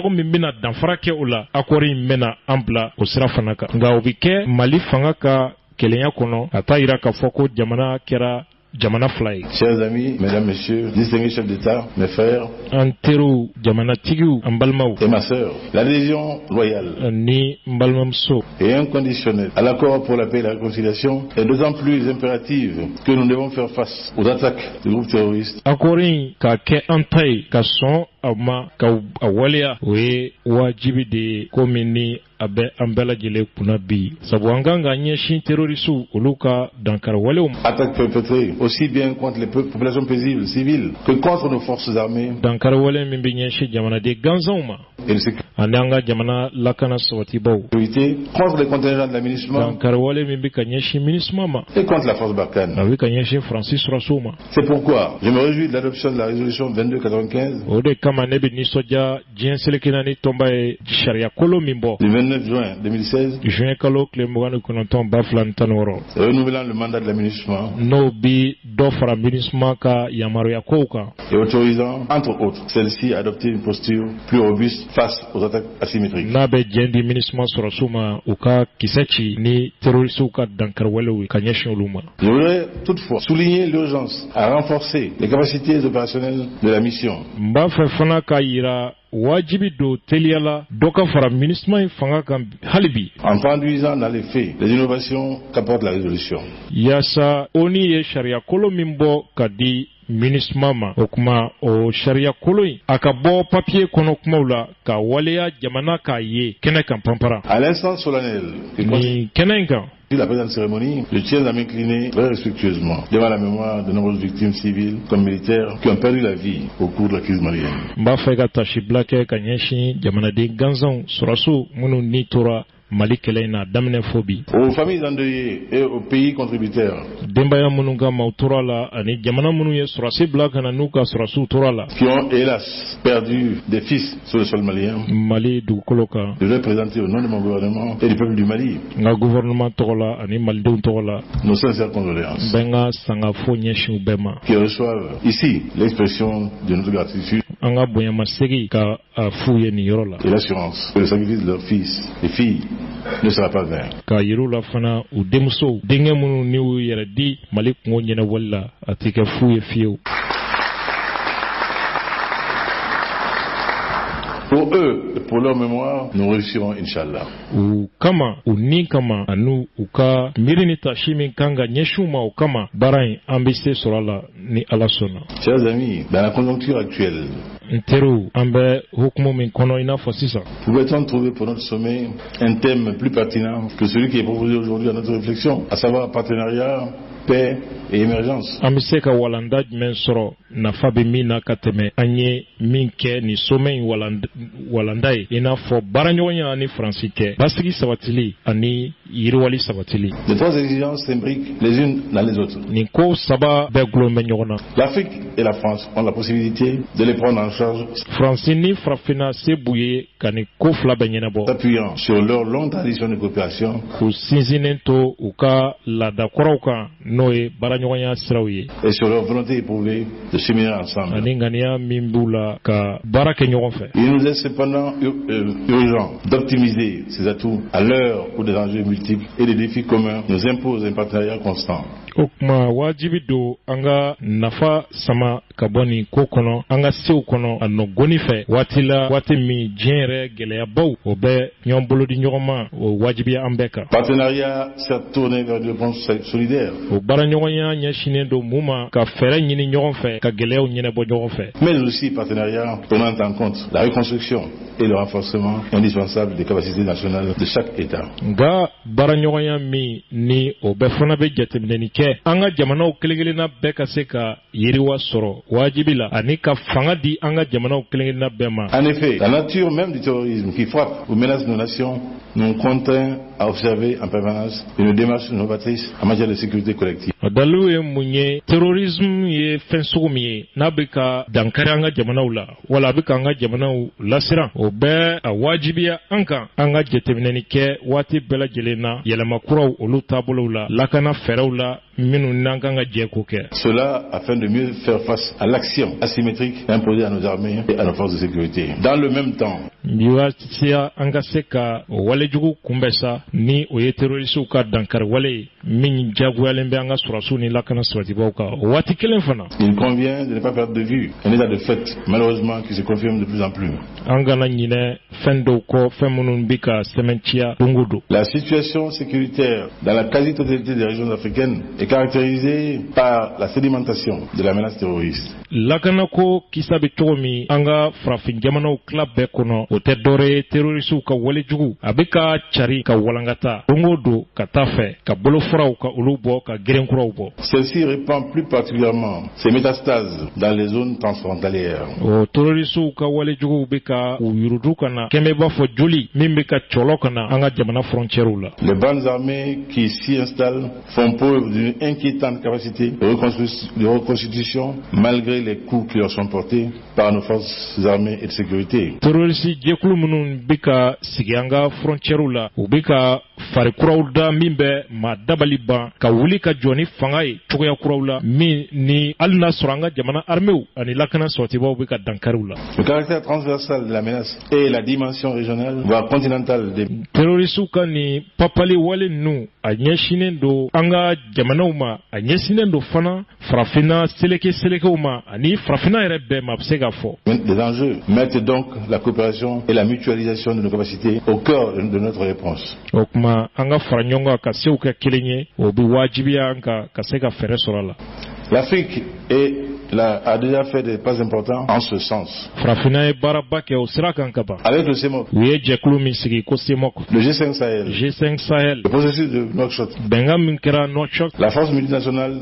S3: min bɛna danfara kɛ o la akɔri in bɛna an bila o sira fana kan nka o bɛ kɛ Mali fanga ka kelenya kɔnɔ a t'a yira k'a fɔ ko jamana kɛra jamana fila ye.
S5: Chers amis, mesdames, messieurs, distingués chefs d'État, mes frères,
S3: an teriw jamanatigiw an balimaw
S5: et ma sœur, l'adhésion loyale
S3: ni n balimamuso
S5: et inconditionnelle à l'accord pour la paix et la réconciliation est d'autant plus impérative que nous devons faire face aux attaques des groupes terroristes.
S3: Akɔri ka kɛ an ta ye ka sɔn a ma ka a waleya o ye wajibi de ye komi ni a bɛ an bɛɛ lajɛlen kunna bi sabu an kan ka ɲɛsin terrorisiw olu ka dankari walew ma.
S5: Attaques perpétrées aussi bien contre les populations paisibles civiles que contre nos forces armées.
S3: Dankari wale min bɛ ɲɛsin jamanaden gansanw ma ani an ka jamana lakana sabatibaw.
S5: Contre les contingents de la MINUSMA.
S3: Dankari wale min bɛ ka ɲɛsin MINUSMA ma.
S5: Et contre la force Barkhane.
S3: A bɛ ka ɲɛsin Francis Suraso ma.
S5: C'est pourquoi je me réjouis de l'adoption de la résolution 2295.
S3: O de kama ne bɛ nisɔndiya diɲɛ selekina ni tɔnba ye sariya kolo min bɔ.
S5: Le 29 juin 2016.
S3: Juin kalo tile 29 ba 2016.
S5: Renouvelant le mandat de la MINUSMA.
S3: N'o bi dɔ fara MINUSMA ka yamaruya kow kan.
S5: Et autorisant, entre autres, celle-ci à adopter une posture plus robuste face aux attaques asymétriques.
S3: N'a bɛ diɲɛ di MINUSMA sɔrɔsiw ma u ka kisɛ ci ni terrorisiw ka dankari walew ka ɲɛsin olu ma.
S5: Je voudrais toutefois souligner l'urgence à renforcer les capacités opérationnelles de la mission.
S3: N b'a fɛ fana k'a yira wajibi do teliyala dɔ ka fara MINUSMA in fanga kan hali bi.
S5: En traduisant dans les faits les innovations qu'apporte la résolution.
S3: Yaasa ONU ye sariya kolo min bɔ ka di MINUSMA ma o kuma o sariya kolo in a ka bɔ papier kɔnɔ kumaw la ka waleya jamana k'a ye kɛnɛ kan panpara.
S5: À l'instant solennel
S3: ni kɛnɛ in kan.
S5: La présente cérémonie, je tiens à m'incliner très respectueusement devant la mémoire de nombreuses victimes civiles comme militaires qui ont perdu la vie au cours de la crise malienne. N b'a fɛ ka tasibila kɛ ka ɲɛsin jamanaden gansanw sɔrɔsiw minnu ni tora Mali kɛlɛ in na daminɛ fo bi. Aux familles endeuillées et aux pays contributeurs. Denbaya minnu ka maaw tora la ani jamana minnu ye sɔrɔsi bila ka na n'u ka sɔrɔsiw tora la. Qui ont hélas perdu des fils sur le sol malien. Mali dugukolo kan. Je vais présenter au nom de mon gouvernement et du peuple du Mali. N ka gouvernement tɔgɔ la ani malidenw tɔgɔ la. Nos sincères condoléances. Bɛɛ n ka sangafo ɲɛsin u bɛɛ ma. Qui reçoivent ici l'expression de notre gratitude. An ka bonyamasegin ka f'u ye nin yɔrɔ la. Et l'assurance que le sacrifice de leurs fils et filles ne sera pas vain. Ka yiru la fana u denmusow denkɛ minnu ni u yɛrɛ di Mali kungo ɲɛnɛwali la a tɛ kɛ fu ye fiyewu. Pour eux et pour leur mémoire, nous réussirons, Inch'Allah. U kama, u ni kama, anu u ka miiri ni tasi min kan ka ɲɛsin ma o kama baara in an bɛ se sɔrɔ a la ni Ala sɔnna. Chers amis, dans la conjoncture actuelle, n teriw an bɛ hukumu min kɔnɔ i n'a fɔ sisan. Pouvait-on trouver pour notre sommet un thème plus pertinent que celui qui est proposé aujourd'hui à notre réflexion, à savoir partenariat paix et émergence.
S3: Amiseka walanda mensoro na fabi mina kateme anye minke ni somei walanda ina fo baranyonya ni francike basigi sabatili ani yiriwali sabatili.
S5: Les trois exigences s'imbriquent les unes dans les autres.
S3: Niko saba beglo menyona.
S5: L'Afrique et la France ont la possibilité de les prendre en charge.
S3: Francini frafina sebuye kani kofla benyena bo.
S5: S'appuyant sur leur longue tradition de coopération.
S3: Ku sinzinento uka la dakorauka noe baranyonya sirawiye.
S5: Et sur leur volonté éprouvée de cheminer ensemble.
S3: Ani ngania mimbula ka barake nyogon fe.
S5: Il nous est cependant urgent d'optimiser ces atouts à l'heure où des enjeux multiples et des défis communs nous imposent un partenariat constant.
S3: Okuma wajibi do anga nafa sama kaboni kokono anga sew kono anno goni fe watila watimi jenre geleya baw obe nyombolo di nyoma wajibi ambeka
S5: partenariat s'est tourné vers des réponses solidaires
S3: o bara nyonya nyashine do muma ka fere nyini nyogon fe ka gelew nyine bo nyogon fe
S5: mais aussi partenariat prenant en compte la reconstruction et le renforcement indispensable des capacités nationales de chaque État.
S3: Nga bara nyonya mi ni obe fona be jatemni ke anga jamana ukelegelena beka seka yiriwa soro wajibila anika fangadi anga jamana ukelegelena bema.
S5: En effet, la nature même du terrorisme qui frappe ou menace nos nations nous contraint à observer en permanence une démarche novatrice en matière de sécurité collective.
S3: Dalu ye munye terrorisme ye fensugumi nabika dankari anga jamana ula wala bika anga jamana lasira obe wajibiya anga jetemneni ke wati bela jelena yelema kuraw olu tabolo la lakana feraw la minu nanganga jeko ke.
S5: Cela afin de mieux faire face à l'action asymétrique imposée à nos armées et à nos forces de sécurité. Dans le même temps,
S3: biwasia anga seka wale jugu kumbesa ni oye terroristu ka dankar wale min jagualembe anga surasu ni lakana swatibauka wati kelen fana.
S5: Il convient de ne pas perdre de vue un état de fait malheureusement qui se confirme de plus en plus.
S3: Anga na nyine fendo ko femunun bika sementia dungudu.
S5: La situation sécuritaire dans la quasi-totalité des régions africaines est caractérisée par la sédimentation de la menace terroriste.
S3: Lakana ko kisabe tomi anga frafin jamana club be kono ote dore terroristu ka wale jugu abika chari ka walangata dungudu ka tafe ka bolofra ka ulubo ka gerenkura ubo.
S5: Celle-ci répand plus particulièrement ses métastases dans les zones transfrontalières.
S3: O terroristu ka wale jugu bika uyurudu kana kemeba fo joli mimbika cholokana anga jamana frontière ula.
S5: Les bandes armées qui s'y installent font preuve d'une inquiétante capacité de reconstitution malgré les coups qui leur sont portés par nos forces armées et de sécurité.
S3: Terroriste jekulu munun bika sigianga frontière ula ubika fari kurawda mimbe ma dabaliba ka wuli ka joni fangai choya kurawla mi ni alna suranga jamana armeu ani lakana sotiba ubika dankarula.
S5: Le caractère transversal de la menace et la dimension régionale voire continentale des
S3: terroristes kani papali wale nu anyeshinendo anga jamana uma anyesinendo fana frafina seleke uma ani frafina erebe mapsega fo.
S5: Les enjeux mettent donc la coopération et la mutualisation de nos capacités au cœur de notre réponse.
S3: Okuma anga faranyonga kaseuka kilenye obi wajibi anga kaseka feresorala.
S5: L'Afrique a déjà fait des pas importants en ce sens. Avec le CEMOC,
S3: le
S5: G5 Sahel, le processus de Nouakchott, la force multinationale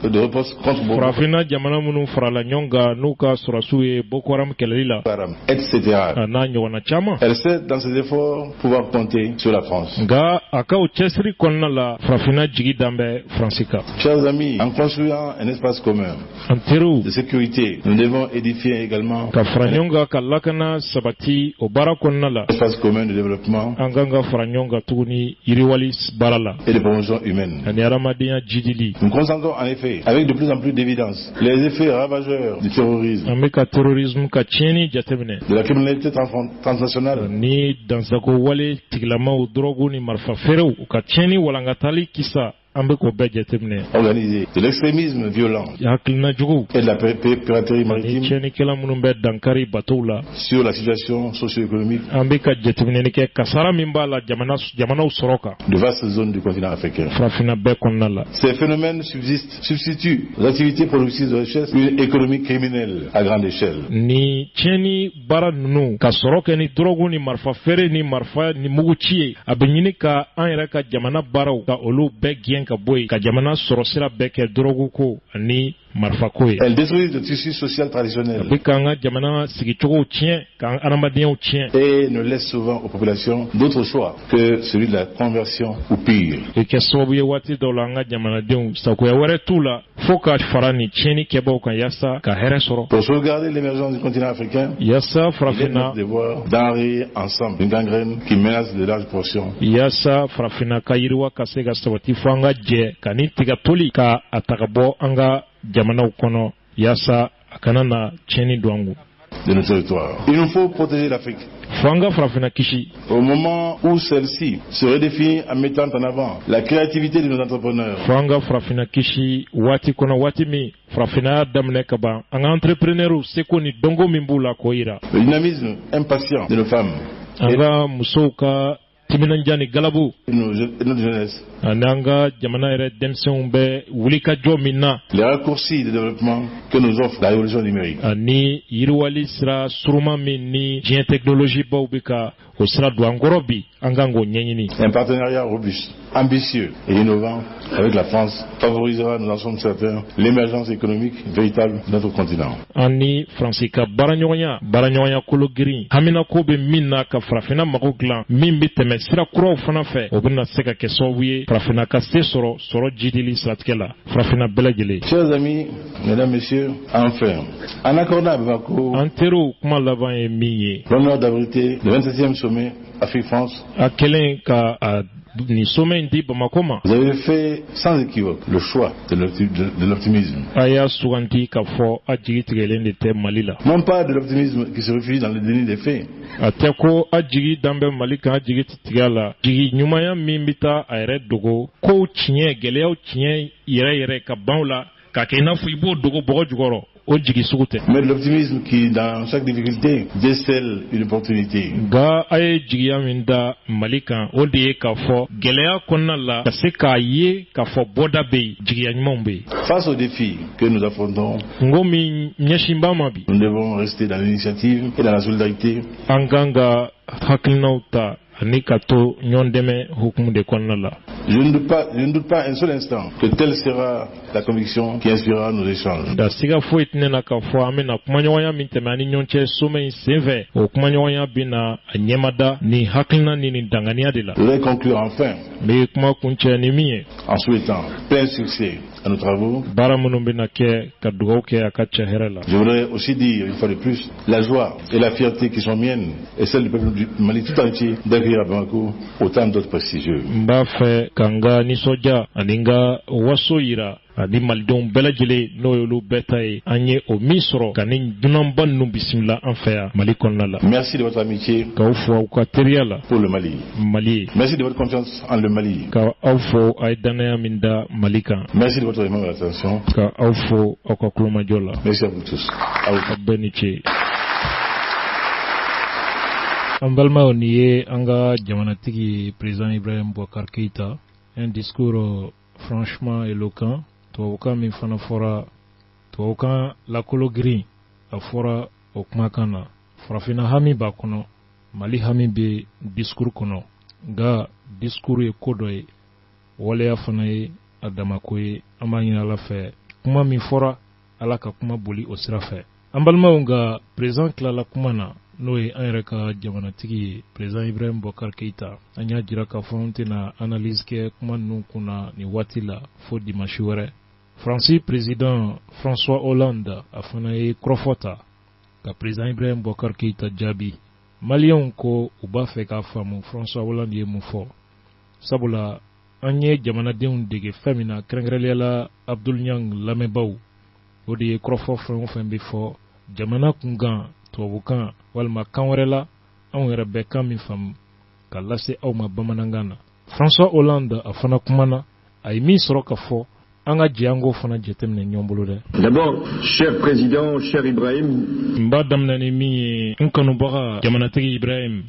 S5: de riposte contre etc. Elle sait dans ses efforts pouvoir compter sur la France. Chers amis, en construisant un espace commun de sécurité, nous devons édifier également un espace commun de développement et de promotion humaine. Nous constatons en effet, avec de plus en plus d'évidence, les effets ravageurs du terrorisme, de la criminalité transnationale, organisé, de l'extrémisme violent et de la piraterie maritime sur la situation socio-économique de vastes zones du continent africain. Ces phénomènes substituent aux activités productrices de richesse une économie criminelle à grande échelle.
S3: ka boy ka jamana sɔrɔ sira bɛɛ kɛ drogue ko ani marifa ko ye.
S5: Elle détruit le tissu social traditionnel.
S3: A bɛ k'an ka jamana sigicogow tiɲɛ k'an adamadenyaw tiɲɛ.
S5: Et ne laisse souvent aux populations d'autres choix que celui de la conversion ou pire.
S3: E kɛ sababu ye waati dɔw la an ka jamanadenw sagoya wɛrɛ t'u la fo ka fara ni tiɲɛni kɛbaaw kan yaasa ka hɛrɛ sɔrɔ.
S5: Pour sauvegarder l'émergence du continent africain,
S3: yaasa
S5: il est
S3: farafina
S5: notre devoir d'enrayer ensemble une gangrène qui menace de larges portions.
S3: yaasa farafina ka yiriwa ka se ka sabati fo an ka jɛ ka ni tiga toli ka a taga bɔ an ka jamanaw kɔnɔ yaasa a kana na tiɲɛni don an kun.
S5: De nos territoires. Il nous faut protéger l'Afrique.
S3: Fo an ka farafina kisi.
S5: Au moment où celle-ci se redéfinit en mettant en avant la créativité de nos entrepreneurs,
S3: Fo an ka farafina kisi waati kɔnɔ waati min farafina y'a daminɛ ka ban an ka entrepreneurs seko ni dɔnko min b'u la k'o yira.
S5: le dynamisme impatient de nos femmes
S3: An ka musow ka timinanja ni galabu
S5: et de notre jeunesse,
S3: ani an ka jamana yɛrɛ denmisɛnw bɛ wulikajɔ min na
S5: les raccourcis de développement que nous offre la révolution numérique.
S3: ani yiriwali sira suruma min ni diɲɛ technologie baw bɛ ka o sira don an kɔrɔ bi an kan k'o ɲɛɲini.
S5: Un partenariat robuste, ambitieux et innovant avec la France favorisera, nous en sommes certains, l'émergence économique véritable de notre continent.
S3: Ani Faransi ka baaraɲɔgɔnya kolo girin hamina ko bɛ min na ka farafina mago dilan min bɛ tɛmɛ sira kuraw fana fɛ o bɛna se ka kɛ sababu ye farafina ka se sɔrɔ jidili siratigɛ la farafina bɛɛ lajɛlen.
S5: Chers amis, mesdames, messieurs, enfin, en accordant à Bamako
S3: An teriw kuma laban ye min ye
S5: l'honneur d'abriter le 27e sommet Afrique-France,
S3: a kɛlen ka a ni sommet in di Bamako ma
S5: vous avez fait sans équivoque le choix de l'optimisme.
S3: a y'a suganti k'a fɔ a jigi tigɛlen de tɛ Mali la.
S5: Non pas de l'optimisme qui se réfugie dans le déni des faits,
S3: A tɛ ko a jigi dan bɛ Mali kan a jigi tɛ tigɛ a la jigi ɲumanya min bɛ taa a yɛrɛ dogo kow tiɲɛ gɛlɛyaw tiɲɛ yɛrɛ ka ban o la k'a kɛ i n'a fɔ i b'o dogo bɔgɔ jukɔrɔ o jigi sugu tɛ.
S5: mais de l'optimisme qui, dans chaque difficulté, décèle une opportunité.
S3: Nka a ye jigiya min da Mali kan o de ye k'a fɔ gɛlɛya kɔnɔna la ka se k'a ye k'a fɔ bɔda bɛ yen jigiya ɲumanw bɛ yen.
S5: Face aux défis que nous affrontons,
S3: N ko min ɲɛsin b'a ma bi
S5: nous devons rester dans l'initiative et dans la solidarité.
S3: an kan ka hakilinaw ta ani ka to ɲɔgɔn dɛmɛ hukumu de kɔnɔna la.
S5: Je ne doute pas un seul instant que telle sera la conviction qui inspirera nos échanges.
S3: Da siga foyi tɛ ne na k'a fɔ an bɛna kumaɲɔgɔnya min tɛmɛ ani ɲɔgɔn cɛ sommet in senfɛ o kumaɲɔgɔnya bɛna a ɲɛmada ni hakilina ni nin danganiya de la.
S5: Je voudrais conclure enfin
S3: N bɛ kuma kuncɛ ni min ye
S5: en souhaitant plein succès à nos travaux.
S3: baara minnu bɛna kɛ ka dugawu kɛ a ka cɛ hɛrɛ la.
S5: Je voudrais aussi dire une fois de plus la joie et la fierté qui sont miennes et celles du peuple du Mali tout entier d'accueillir à Bamako autant d'autres prestigieux.
S3: N b'a fɛ ka n ka nisɔndiya ani n ka waso yira ani malidenw bɛɛ lajɛlen n'o y'olu bɛɛ ta ye an ye o min sɔrɔ ka ni dunanba ninnu bisimila an fɛ yan Mali kɔnɔna la.
S5: Merci de votre amitié
S3: K'aw fo aw ka teriya la
S5: pour le Mali.
S3: Mali ye.
S5: Merci de votre confiance en le Mali.
S3: Ka aw fo a ye danaya min da Mali kan.
S5: Merci de votre aimable attention.
S3: Ka aw fo aw ka kulomajɔ la.
S5: Merci à vous tous. À vous.
S3: Aw bɛɛ ni ce. An balimaw nin ye an ka jamanatigi président Ibrahim Boubacar Keïta un discours franchement éloquent. Tubabukan min fana fɔra tubabukan lakolo girin a fɔra o kumakan na farafina hami b'a kɔnɔ Mali hami bɛ discours kɔnɔ nka discours ye ko dɔ ye waleya fana ye a damako ye an b'a ɲini Ala fɛ kuma min fɔra Ala ka kuma boli o sira fɛ. An balimaw nka président tilala kuma na n'o ye an yɛrɛ ka jamanatigi ye président Ibrahim Boubacar Keïta an y'a jira k'a fɔ an tɛna analyse kɛ kuma ninnu kunna nin waati la fo dimanche wɛrɛ. Faransi président François Hollande a fana ye kɔrɔfɔ ta ka président Ibrahim Boubacar Keïta jaabi. Maliyɛnw ko u b'a fɛ k'a faamu François Hollande ye mun fɔ sabula an ye jamanadenw dege fɛn min na kɛrɛnkɛrɛnnenya la Abdul Niang lamɛnbaaw o de ye kɔrɔfɔ fɛn o fɛn bɛ fɔ jamana kunkan tubabukan walima kan wɛrɛ la anw yɛrɛ bɛ kan min faamu ka lase aw ma bamanankan na. François Hollande a fana kumana a ye min sɔrɔ ka fɔ anga jiango fana jetemne nyombolo de.
S6: D'abord, cher président, cher Ibrahim,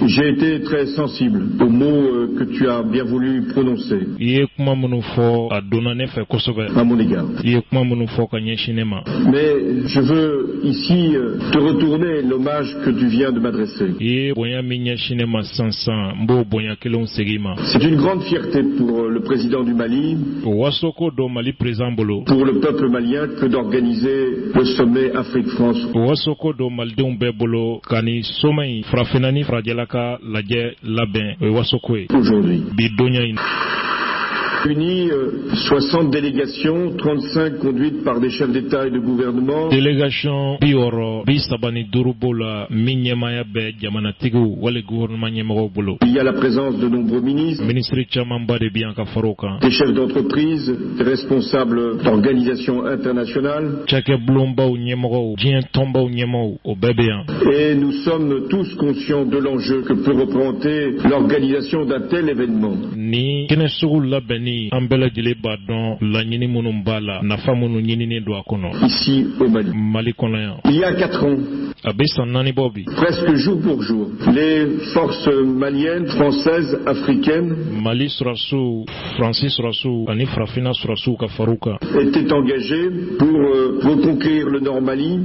S6: j'ai été très sensible aux mots que tu as bien voulu prononcer à mon égard. Mais je veux ici te retourner l'hommage que tu viens de m'adresser. C'est une grande fierté pour le président du Mali, pour le peuple malien, que d'organiser le sommet Afrique-France. Aujourd'hui. Unis, 60 délégations, 35 conduites par des chefs d'État et de gouvernement.
S3: Délégation Bioro, Bisabani Durubola,
S6: Il y a la présence de nombreux ministres, des chefs d'entreprise, des responsables d'organisations internationales. Et nous sommes tous conscients de l'enjeu que peut représenter l'organisation d'un tel événement. Ici au Mali. Il y a 4 ans, presque jour pour jour, les forces maliennes, françaises, africaines étaient engagées pour reconquérir le Nord Mali.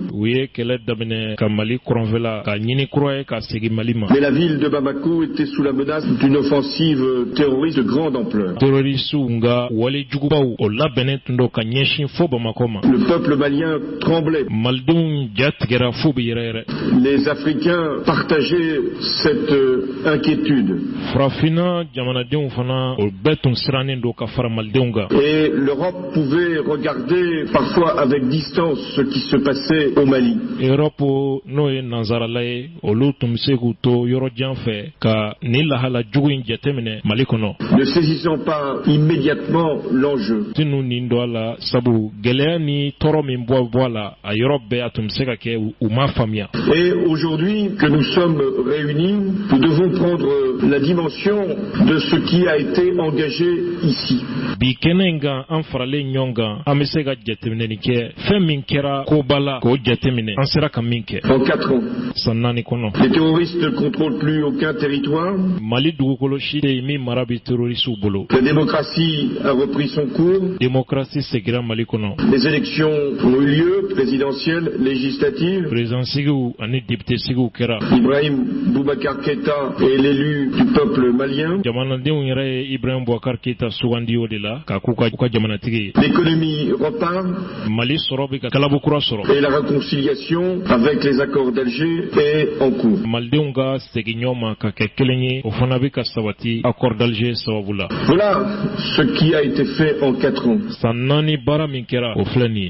S6: Mais la ville de Bamako était sous la menace d'une offensive terroriste de grande ampleur. Le peuple malien tremblait. Les Africains partageaient cette inquiétude. Et l'Europe pouvait regarder parfois avec distance ce qui se passait au Mali. Ne saisissant pas immédiatement l'enjeu. Et aujourd'hui que nous sommes réunis, nous devons prendre la dimension de ce qui a été engagé ici. En 4 ans, les terroristes ne contrôlent plus aucun territoire. La démocratie a repris son cours. Les élections ont eu lieu, présidentielles, législatives. Ibrahim Boubacar Keïta est l'élu du peuple malien. L'économie repart. Et la réconciliation avec les accords d'Alger est en cours. Voilà ce qui a été fait en 4 ans.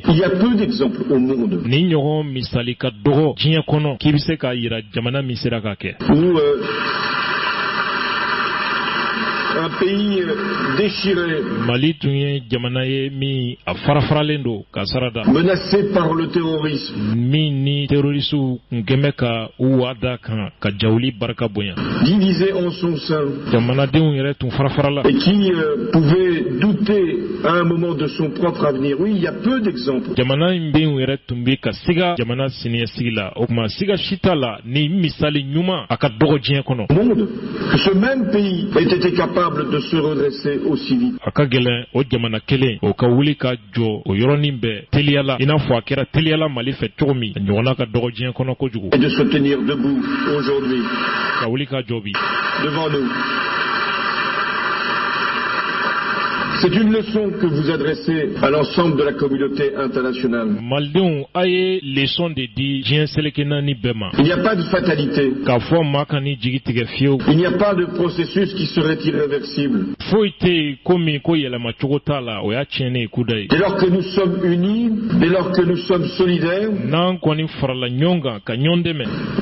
S6: Il y a peu d'exemples au monde où un pays déchiré, menacé par le terrorisme, divisé en son sein, et qui pouvait douter à un moment de son propre avenir. Oui, il y a peu d'exemples. Monde, que ce même pays ait été capable de se redresser aussi vite. Et de se tenir debout aujourd'hui devant nous. C'est une leçon que vous adressez à l'ensemble de la communauté internationale. Il n'y a pas de fatalité. Il n'y a pas de processus qui serait irréversible. Dès lors que nous sommes unis, dès lors que nous sommes solidaires,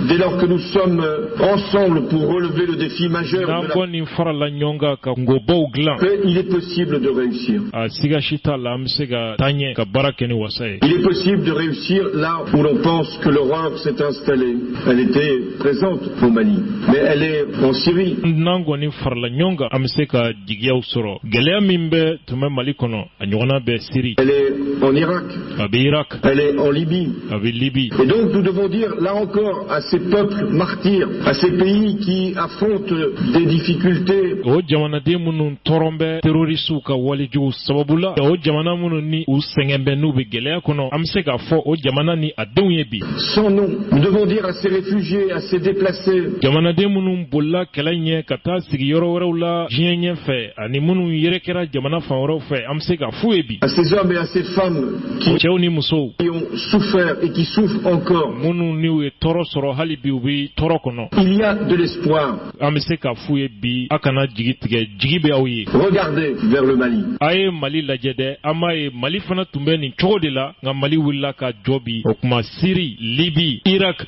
S6: dès lors que nous sommes ensemble pour relever le défi majeur de la paix, il est possible de réussir. Il est possible de réussir là où l'on pense que l'horreur s'est installée. Elle était présente au Mali, mais elle est en Syrie. Elle est en Irak. Elle est en Libye. Et donc nous devons dire là encore à ces peuples martyrs, à ces pays qui affrontent des difficultés. Sans nom, nous devons dire à ces réfugiés, à ces déplacés, à ces hommes et à ces femmes qui ont souffert et qui souffrent encore. Il y a de l'espoir. Regardez vers le Mali.
S3: Syrie, Libye, Irak,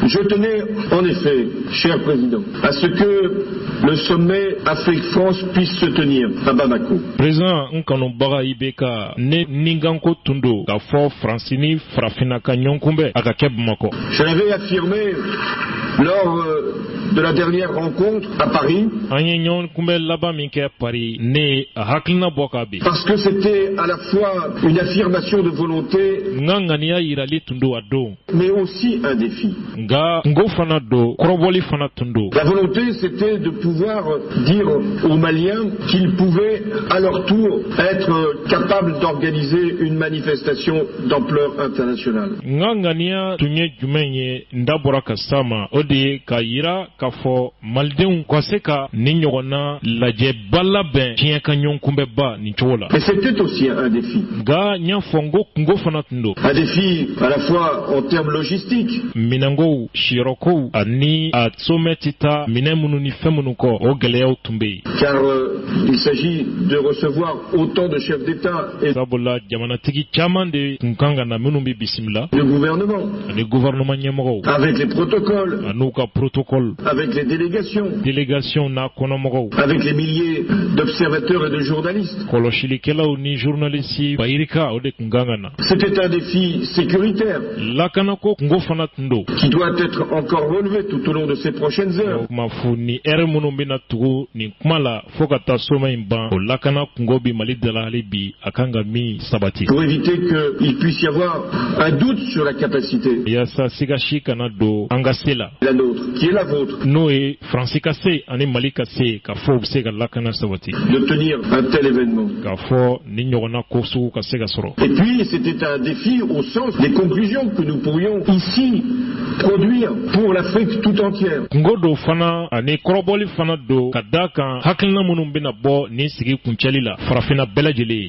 S6: Je tenais en effet, cher président, à ce que le sommet Afrique-France puisse se tenir à Bamako.
S3: Président,
S6: je l'avais affirmé lors de la dernière rencontre à Paris, parce que c'était à la fois une affirmation de volonté, mais aussi un défi. La volonté, c'était de pouvoir dire aux Maliens qu'ils pouvaient à leur tour être capables d'organiser une manifestation d'ampleur internationale. Et c'était aussi un défi. Un défi à la fois en termes logistiques, car il s'agit de recevoir autant de chefs d'État et de gouvernement, avec les protocoles, avec les délégations, avec les milliers d'observateurs et de journalistes. C'était un défi sécuritaire qui doit être encore relevé tout au long de ces prochaines heures. Pour éviter qu'il puisse y avoir un doute sur la capacité, la nôtre, qui est la vôtre, de tenir un tel événement. Et puis c'était un défi au sens des conclusions que nous pourrions ici produire pour l'Afrique tout entière.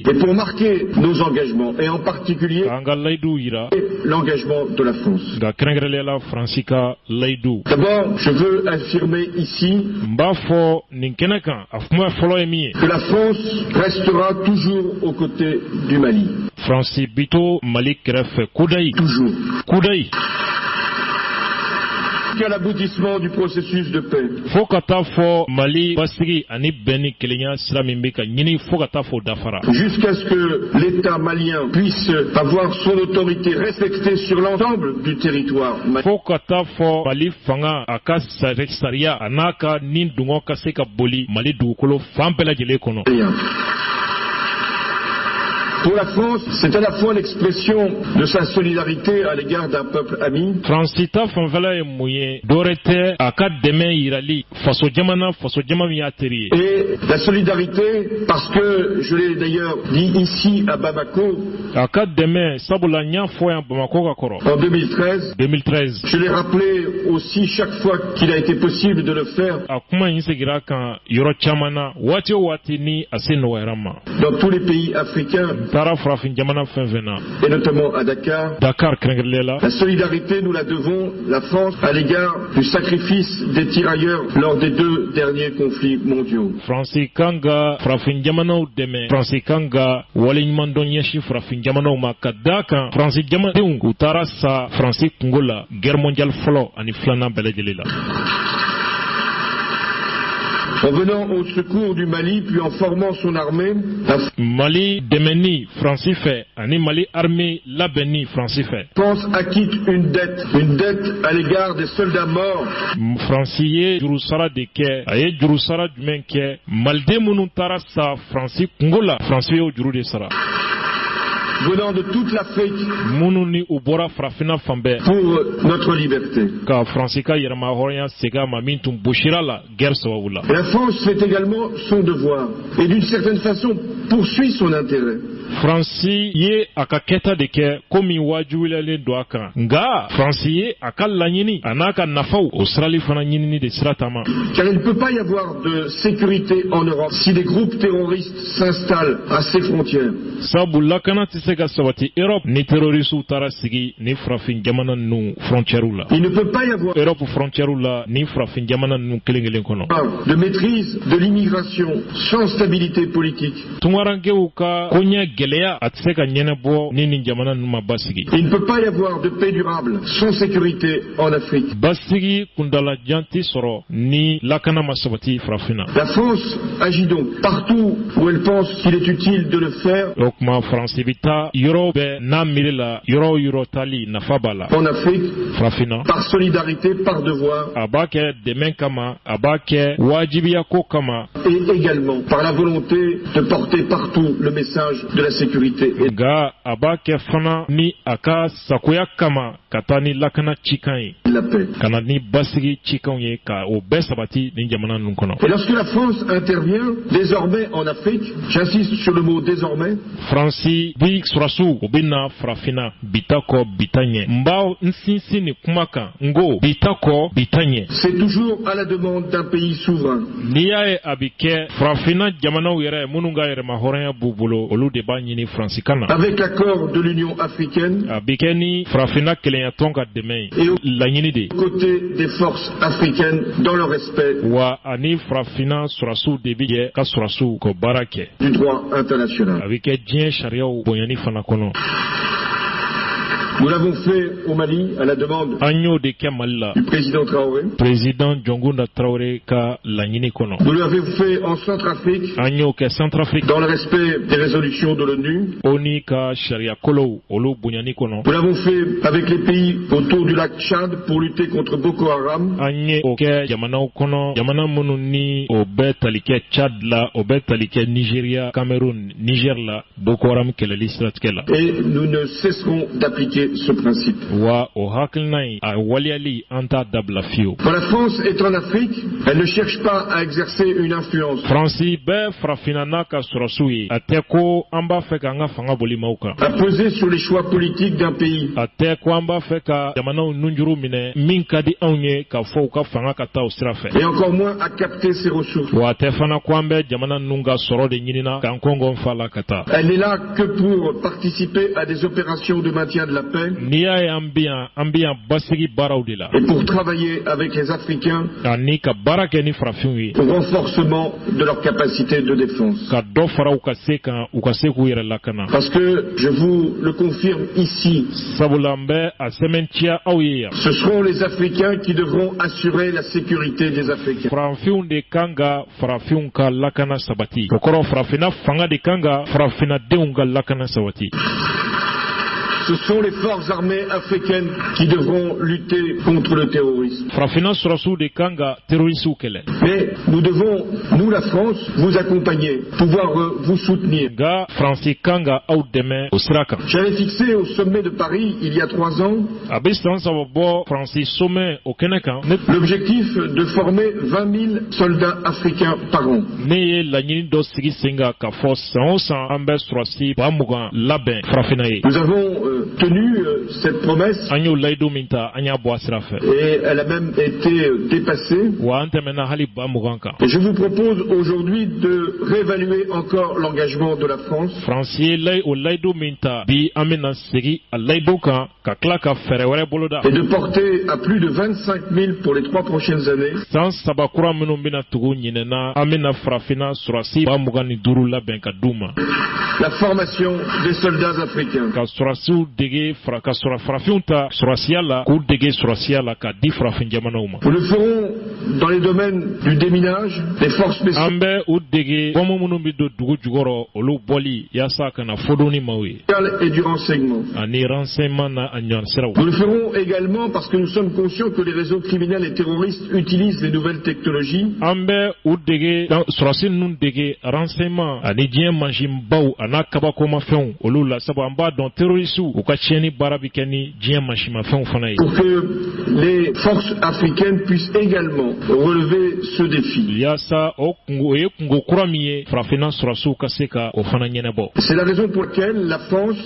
S6: Et pour marquer nos engagements, et en particulier l'engagement de la France. D'abord, je veux affirmer ici que la France restera toujours aux côtés du Mali. Toujours. Jusqu'à l'aboutissement du processus de paix. Jusqu'à ce que l'État malien puisse avoir son autorité respectée sur l'ensemble du territoire malien. Pour la France, c'est à la fois l'expression de sa solidarité à l'égard d'un peuple ami, et la solidarité parce que, je l'ai d'ailleurs dit ici à Bamako, en 2013, je l'ai rappelé aussi chaque fois qu'il a été possible de le faire, dans tous les pays africains, et notamment à Dakar. La solidarité, nous la devons, la France, à l'égard du sacrifice des tirailleurs lors des 2 derniers conflits mondiaux.
S3: Fransi kanga farafin jamanaw dɛmɛ Fransi kanga waleɲuman dɔn ɲɛsi farafin jamanaw ma ka da kan Fransi jamanadenw u taara sa Fransi kungo la guerre mondiale fɔlɔ ani filanan bɛɛ lajɛlen la.
S6: En venant au secours du Mali, puis en formant son armée,
S3: Mali dɛmɛni Fransi fɛ ani Mali armée labɛnni Fransi fɛ.
S6: France acquitte une dette à l'égard des soldats morts.
S3: Fransi ye juru sara de kɛ, a ye juru sara jumɛn kɛ maliden minnu taara sa Fransi kungo la Fransi y'o juru de sara.
S6: Venant de toute l'Afrique
S3: minnu ni u bɔra farafina fan bɛɛ
S6: pour notre liberté.
S3: Ka Fransi ka yɛrɛma hɔrɔnya segin a ma min tun bosira la guerre sababu la.
S6: La France fait également son devoir et d'une certaine façon poursuit son intérêt.
S3: Fransi ye a ka kɛta de kɛ komi wajibiyalen don a kan nka Fransi ye a ka laɲini a n'a ka nafaw o sirali fana ɲinini de sira taama.
S6: Car il ne peut pas y avoir de sécurité en Europe si des groupes terroristes s'installent à ses frontières.
S3: Sabu lakana tɛ se ka sabati Europe ni terrorisiw taara sigi ni farafin jamana ninnu frontières la.
S6: Il ne peut pas y avoir
S3: Europe frontières la ni farafin jamana ninnu kelen-kelen kɔnɔ.
S6: de maîtrise de l'immigration sans stabilité politique.
S3: Tungarankew ka koɲɛ gɛlɛya a tɛ se ka ɲɛnɛbɔ ni nin jamana ninnu ma basigi.
S6: Il ne peut pas y avoir de paix durable sans sécurité en Afrique.
S3: Basigi kundalajan tɛ sɔrɔ ni lakana ma sabati farafina.
S6: La France agit donc partout où elle pense qu'il est utile de le faire.
S3: O kuma Faransi bi taa yɔrɔ bɛɛ n'a miiri la yɔrɔ o yɔrɔ tali nafa b'a la.
S6: En Afrique,
S3: farafina
S6: par solidarité, par devoir.
S3: A b'a kɛ dɛmɛ kama a b'a kɛ wajibiya ko kama.
S6: Et également par la volonté de porter partout le message de la sécurité.
S3: Nka a b'a kɛ fana ni a ka sagoya kama ka taa ni lakana cikan ye.
S6: La paix.
S3: Ka na ni basigi cikanw ye ka o bɛɛ sabati ni jamana ninnu kɔnɔ.
S6: Et lorsque la France intervient désormais en Afrique, j'insiste sur le mot désormais.
S3: Fransi bi sɔrɔsiw u bɛ na farafina bita kɔ bita ɲɛ. N b'aw n sinsin ni kuma kan n ko bita kɔ bita ɲɛ.
S6: C'est toujours à la demande d'un pays souverain.
S3: N'i y'a ye a bɛ kɛ farafina jamanaw yɛrɛ minnu ka yɛrɛma hɔrɔnya b'u bolo olu de b'a ɲini Faransi kan na.
S6: Avec l'accord de l'Union africaine.
S3: A bɛ kɛ ni farafina kelenya tɔn ka dɛmɛ ye laɲini de.
S6: Côté des forces africaines dans le respect.
S3: Wa ani farafina sɔrɔsiw de bi jɛ ka sɔrɔsiw ko baara kɛ.
S6: Du droit international.
S3: A bɛ kɛ diɲɛ sariyaw bonyani fana kɔnɔ.
S6: Nous l'avons fait au Mali à la demande
S3: du
S6: président Traoré.
S3: Président Diongounda Traoré ka laɲini kɔnɔ.
S6: Nous l'avons fait en Centrafrique.
S3: Centrafrique.
S6: Dans le respect des résolutions de l'ONU.
S3: ONU ka sariya kolow olu bonyani kɔnɔ.
S6: Nous l'avons fait avec les pays autour du lac Tchad pour lutter contre Boko Haram.
S3: O kɛ jamanaw kɔnɔ jamana minnu ni o bɛ tali kɛ Tchad la o bɛ tali kɛ Nigeria, Cameroun, Niger la Boko Haram kɛlɛli siratigɛ la.
S6: Et nous ne cesserons d'appliquer ce principe. Quand la France est en Afrique, elle ne cherche pas à exercer une influence. À peser sur les choix politiques d'un pays. Et encore moins à capter ses ressources. Elle n'est là que pour participer à des opérations de maintien de la paix. Et pour travailler avec les Africains au renforcement de leur capacité de défense. Parce que, je vous le confirme ici, ce seront les Africains qui devront assurer la sécurité des Africains. Ce sont les forces armées africaines qui devront lutter contre le terrorisme. Mais nous devons, nous la France, vous accompagner, pouvoir vous soutenir. J'avais fixé au sommet de Paris, il y a 3 ans, l'objectif de former 20 000 soldats africains par an. Nous avons tenu cette promesse
S3: An y'o layidu min ta an y'a bɔ a sira fɛ.
S6: et elle a même été dépassée.
S3: Wa an tɛmɛna hali ba mugan kan.
S6: Et je vous propose aujourd'hui de réévaluer encore l'engagement de la France.
S3: France ye o layidu min ta bi an bɛna segi a layidu kan ka tila ka fɛɛrɛ wɛrɛ boloda.
S6: Et de porter à plus de 25 000 pour les 3 prochaines années.
S3: San saba kura minnu bɛna tugu ɲinɛna an bɛna farafina surasi ba mugan ni duuru labɛn ka d'u ma.
S6: La formation des soldats africains.
S3: Ka surasiw dege ka farafinw ta surasiya la k'u dege surasiya la ka di farafin jamanaw ma.
S6: Nous le ferons dans les domaines du déminage, des forces spéciales.
S3: An bɛ u dege kɔmɔ minnu bɛ don dugu jukɔrɔ olu bɔli yaasa ka na fɔdonni maaw ye.
S6: Et du renseignement.
S3: Ani renseignement na a ɲɔgɔn siraw.
S6: Nous le ferons également parce que nous sommes conscients que les réseaux criminels et terroristes utilisent les nouvelles technologies.
S3: An bɛ u dege surasi ninnu dege renseignement ani diɲɛ mansinbaw n'a kabakomafɛnw olu la sabu an b'a dɔn terrorisiw u ka tiɲɛni baara bɛ kɛ ni diɲɛ mansinmafɛnw fana ye.
S6: Pour que les forces africaines puissent également relever ce défi.
S3: Yaasa o ye kungo kura min ye farafina surasiw ka se ka o fana ɲɛnabɔ.
S6: C'est la raison pour laquelle la France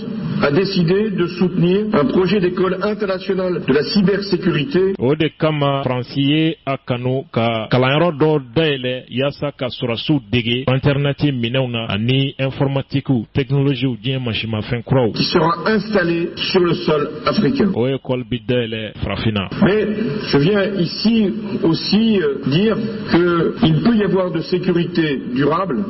S6: a décidé de soutenir un projet d'école internationale de la cybersécurité.
S3: O de kama Faransi ye a kanu ka kalanyɔrɔ dɔ dayɛlɛ yaasa ka surasiw dege internet minɛnw na ani informatikiw technologiw diɲɛ mansinmafɛn kuraw.
S6: Qui sera installé sur le sol africain.
S3: O école bi dayɛlɛ farafina.
S6: Mais je viens ici aussi dire qu'il peut y avoir de sécurité durable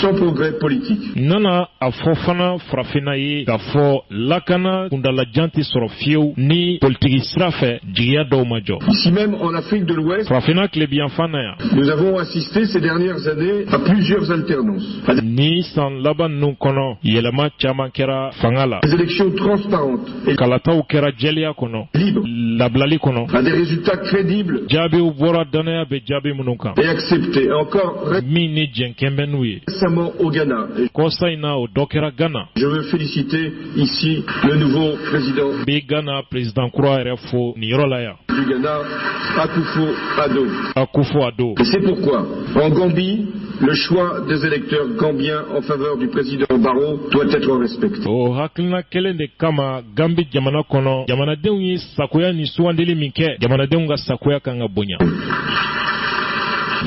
S6: sans progrès politique.
S3: Nana a fɔ fana farafina ye k'a fɔ lakana kundalajan tɛ sɔrɔ fiyewu ni politiki sira fɛ jigiya dɔw ma jɔ.
S6: Ici même en Afrique de l'Ouest,
S3: farafina tilebiyanfan na yan.
S6: Nous avons assisté ces dernières années à plusieurs alternances.
S3: Ni san laban ninnu kɔnɔ yɛlɛma caman kɛra fanga la.
S6: Des élections transparentes et
S3: kalataw kɛra jɛlenya kɔnɔ.
S6: libres.
S3: Labilali kɔnɔ.
S6: À des résultats crédibles.
S3: Jaabiw bɔra danaya bɛ jaabi minnu kan.
S6: Et acceptés. Et encore
S3: min ni jɛnkɛn bɛ n'u ye.
S6: récemment au Ghana.
S3: kɔsa in na o dɔ kɛra Ghana.
S6: Je veux féliciter ici le nouveau président.
S3: Bi Ghana président kura yɛrɛ fo nin yɔrɔ la yan.
S6: Du Ghana, Akufo-Addo.
S3: Akufo-Addo.
S6: Et c'est pourquoi, en Gambie, le choix des électeurs gambiens en faveur du président Barrow doit être respecté.
S3: O hakilina kelen de kama Gambie jamana kɔnɔ jamanadenw ye sakoya ni sugandili min kɛ jamanadenw ka sakoya kan ka bonya.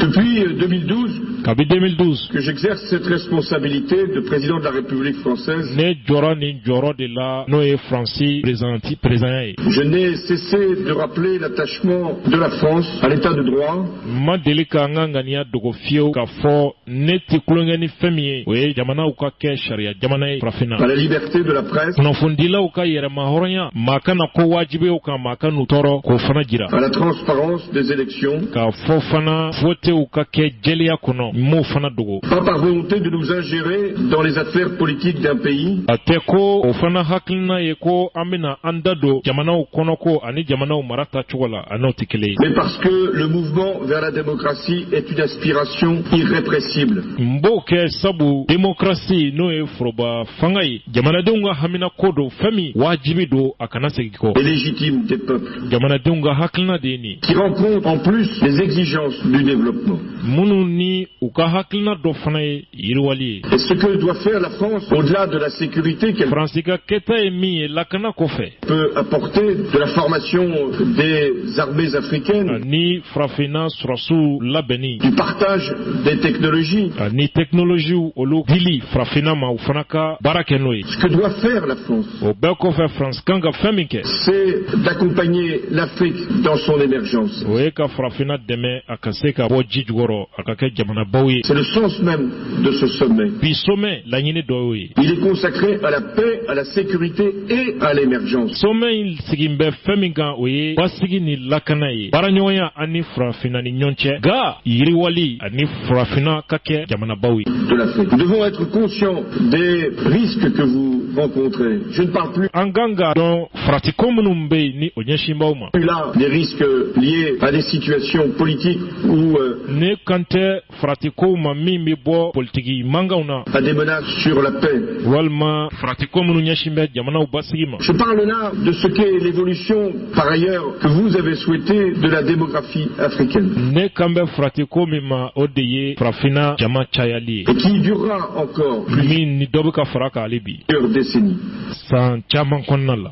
S6: Depuis 2012,
S3: Kabi 2012,
S6: que j'exerce cette responsabilité de président de la République française,
S3: ne jɔrɔ ni jɔrɔ de la n'o ye Faransi président ye.
S6: je n'ai cessé de rappeler l'attachement de la France à l'état de droit.
S3: Ma deli ka n ka ŋaniya dogo fiyewu k'a fɔ ne tɛ kulonkɛ ni fɛn min ye o ye jamanaw ka kɛ sariya jamana ye farafinna.
S6: À la liberté de la presse.
S3: Kunnafonidilaw ka yɛrɛma hɔrɔnya maa kana ko wajibiw kan maa ka n'u tɔɔrɔ k'o fana jira.
S6: À la transparence des élections.
S3: K'a fɔ fana votew ka kɛ jɛlenya kɔnɔ m'o fana dogo.
S6: Pas par volonté de nous ingérer dans les affaires politiques d'un pays.
S3: A tɛ ko o fana hakilina ye ko an bɛna an da don jamanaw kɔnɔ ko ani jamanaw mara tacogo la a n'o tɛ kelen ye.
S6: Mais parce que le mouvement vers la démocratie est une aspiration irrépressible.
S3: N b'o kɛ sabu démocratie n'o ye foroba fanga ye jamanadenw ka hamina ko don fɛn min wajibi don a kana segin kɔ.
S6: Et légitime des peuples.
S3: Jamanadenw ka hakilina de ye nin.
S6: Qui rencontre en plus les exigences du développement.
S3: Minnu ni u ka hakilina dɔ fana ye yiriwali ye.
S6: Et ce que doit faire la France au-delà de la sécurité qu'elle
S3: Faransi ka kɛta ye min ye lakana kɔfɛ.
S6: peut apporter de la formation des armées africaines,
S3: Ni farafina surasiw labɛnni.
S6: du partage des technologies.
S3: Ni technologiw olu dili farafina ma u fana ka baara kɛ n'o ye.
S6: Ce que doit faire la France,
S3: O bɛɛ kɔfɛ France kan ka fɛn min kɛ.
S6: c'est d'accompagner l'Afrique dans son émergence.
S3: O ye ka farafina dɛmɛ a ka se ka bɔ ji jukɔrɔ a ka kɛ jamanabaw ye.
S6: C'est le sens même de ce sommet.
S3: Bi sommet laɲini dɔ y'o ye.
S6: Il est consacré à la paix, à la sécurité et à l'émergence.
S3: Sommet in sigin bɛ fɛn min kan o ye basigi ni lakana ye. Baaraɲɔgɔnya ani farafina ni ɲɔgɔn cɛ. Nga yiriwali ani farafina ka kɛ jamanabaw ye.
S6: De l'Afrique. Nous devons être conscients des risques que vous rencontrez. Je ne parle plus
S3: An kan ka dɔn faratiko minnu bɛ yen ni o ɲɛsinbaw ma.
S6: là des risques liés à des situations politiques ou
S3: Ne kan tɛ faratiko ma min bɛ bɔ politiki mankanw na.
S6: à des menaces sur la paix.
S3: Walima faratiko minnu ɲɛsin bɛ jamanaw basigi ma.
S6: Je parle là de ce qu'est l'évolution, par ailleurs, que vous avez souhaité de la démographie africaine.
S3: Ne kan bɛ faratiko min ma o de ye farafina jama cayali ye.
S6: Et qui durera encore
S3: Min ni dɔ bɛ ka fara kan hali bi.
S6: plusieurs décennies.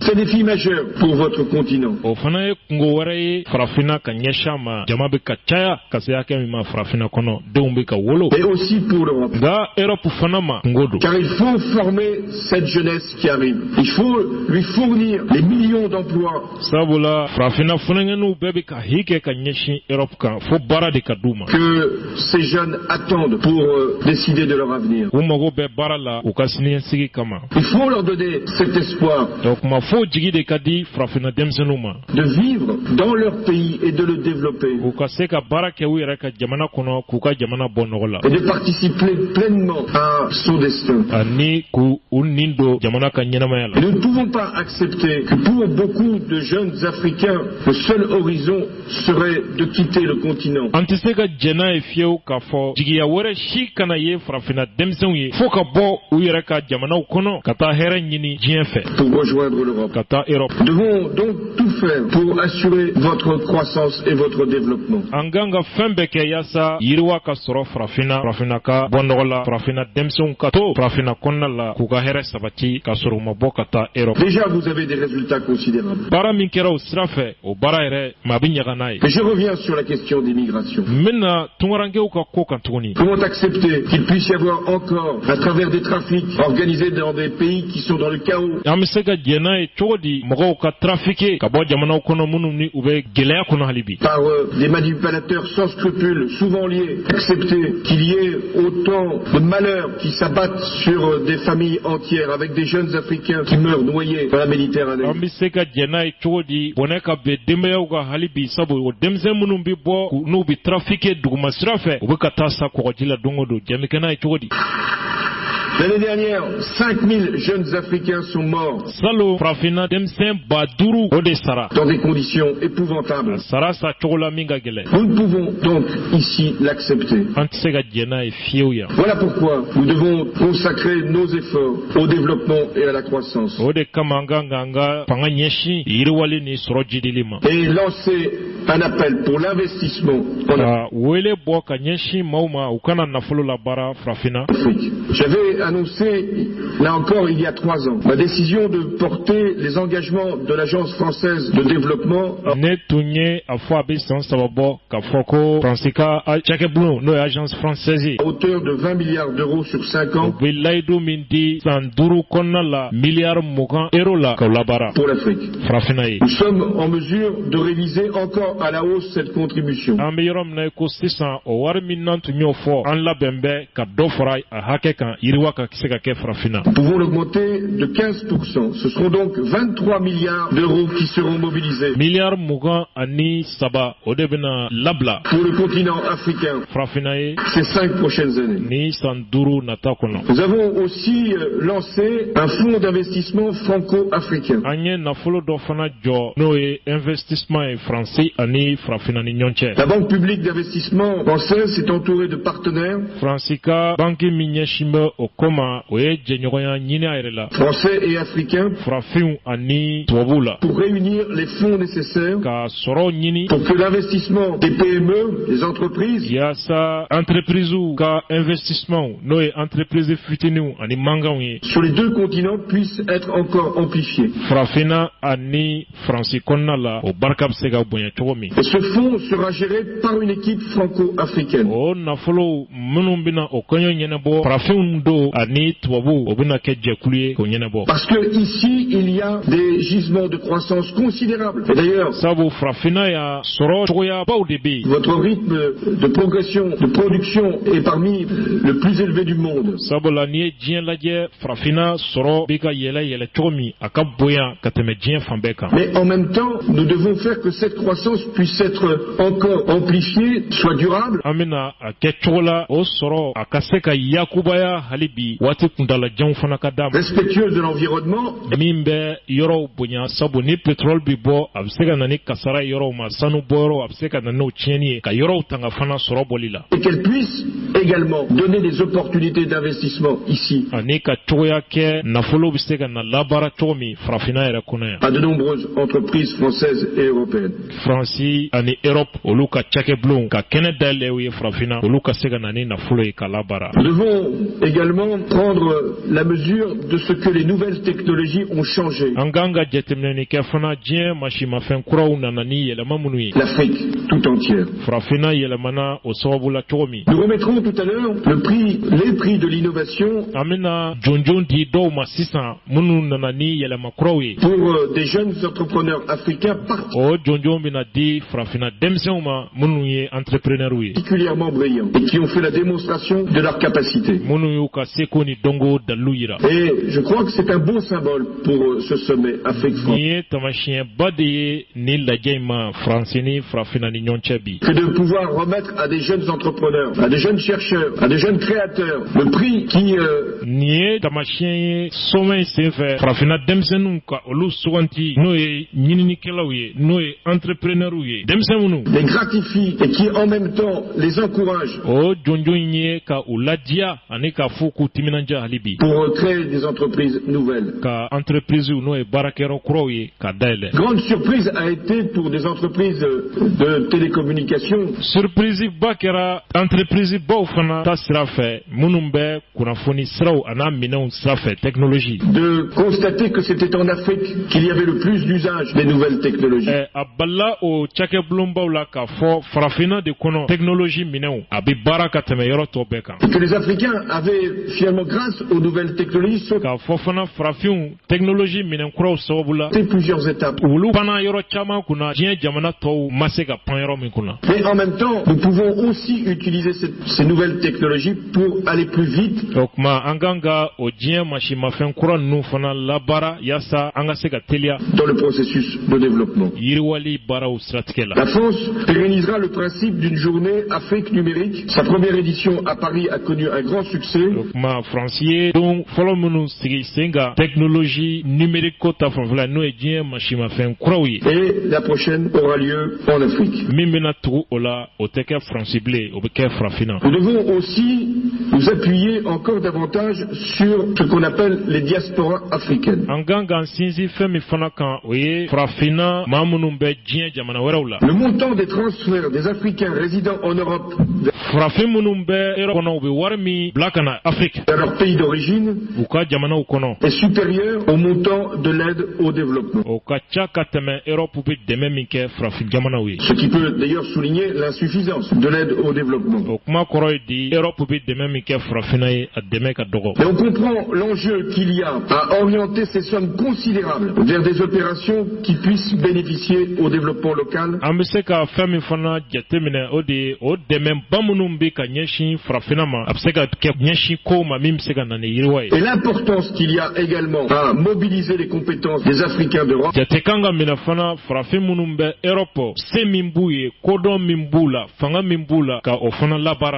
S3: C'est
S6: un défi majeur pour votre continent. Et aussi pour l'Europe. Car il faut former cette jeunesse qui arrive. Il faut lui fournir les millions d'emplois. Que ces jeunes attendent pour décider de leur avenir. Il faut leur donner cet espoir de vivre dans leur pays et de le développer et de participer pleinement à son destin. Et nous ne pouvons pas accepter que pour beaucoup de jeunes Africains, le seul horizon serait de quitter le continent. Pour rejoindre l'Europe. Nous devons donc tout faire pour assurer votre croissance et votre développement. Déjà, vous avez des résultats considérables. Mais je reviens sur la question des migrations. Comment accepter qu'il puisse y avoir encore, à travers des trafics organisés dans des pays qui sont dans le chaos, par des manipulateurs sans scrupules, souvent liés, accepter qu'il y ait autant de malheurs qui s'abattent sur des familles entières avec des jeunes Africains qui meurent noyés dans la Méditerranée. L'année dernière, 5000 jeunes Africains sont morts dans des conditions épouvantables. Nous ne pouvons donc ici l'accepter. Voilà pourquoi nous devons consacrer nos efforts au développement et à la croissance. Et lancer un appel pour l'investissement en Afrique. J'avais annoncé, là encore il y a 3 ans, ma décision de porter les engagements de l'Agence française de développement à hauteur de 20 milliards d'euros sur 5 ans pour l'Afrique. Nous sommes en mesure de réviser encore à la hausse cette contribution. Nous pouvons l'augmenter de 15%. Ce seront donc 23 milliards d'euros qui seront mobilisés pour le continent africain ces 5 prochaines années. Nous avons aussi lancé un fonds d'investissement franco-africain. La Banque publique d'investissement française est entourée de partenaires français et africains pour réunir les fonds nécessaires pour que l'investissement des PME, des entreprises, sur les 2 continents puisse être encore amplifié. Et ce fonds sera géré par une équipe franco-africaine. Parce que ici, il y a des gisements de croissance considérables. Et d'ailleurs, votre rythme de progression, de production est parmi le plus élevé du monde. Mais en même temps, nous devons faire que cette croissance puisse être encore amplifiée, soit durable. Respectueuse de l'environnement et qu'elle puisse également donner des opportunités d'investissement ici à de nombreuses entreprises françaises et européennes. Nous devons également également prendre la mesure de ce que les nouvelles technologies ont changé. L'Afrique tout entière. Nous remettrons tout à l'heure les prix de l'innovation pour des jeunes entrepreneurs africains particulièrement brillants et qui ont fait la démonstration de leur capacité. Et je crois que c'est un beau symbole pour ce sommet Afrique-France que de pouvoir remettre à des jeunes entrepreneurs, à des jeunes chercheurs, à des jeunes créateurs le prix qui les gratifie et qui en même temps les encourage pour créer des entreprises nouvelles. Grande surprise a été pour des entreprises de télécommunications de constater que c'était en Afrique qu'il y avait le plus d'usage des nouvelles technologies. Et que les Africains avaient finalement, grâce aux nouvelles technologies, sauté plusieurs étapes. Mais en même temps, nous pouvons aussi utiliser ces nouvelles technologies pour aller plus vite dans le processus de développement. La France pérennisera le principe d'une journée Afrique numérique. Sa première édition à Paris a connu un grand succès. Et la prochaine aura lieu en Afrique. Nous devons aussi nous appuyer encore davantage sur ce qu'on appelle les diasporas africaines. Le montant des transferts des Africains résidant en Europe vers leur pays d'origine est supérieur au montant de l'aide au développement. Ce qui peut d'ailleurs souligner l'insuffisance de l'aide au développement. Mais on comprend l'enjeu qu'il y a à orienter ces sommes considérables vers des opérations qui puissent bénéficier au développement local. Et l'importance qu'il y a également à mobiliser les compétences des Africains d'Europe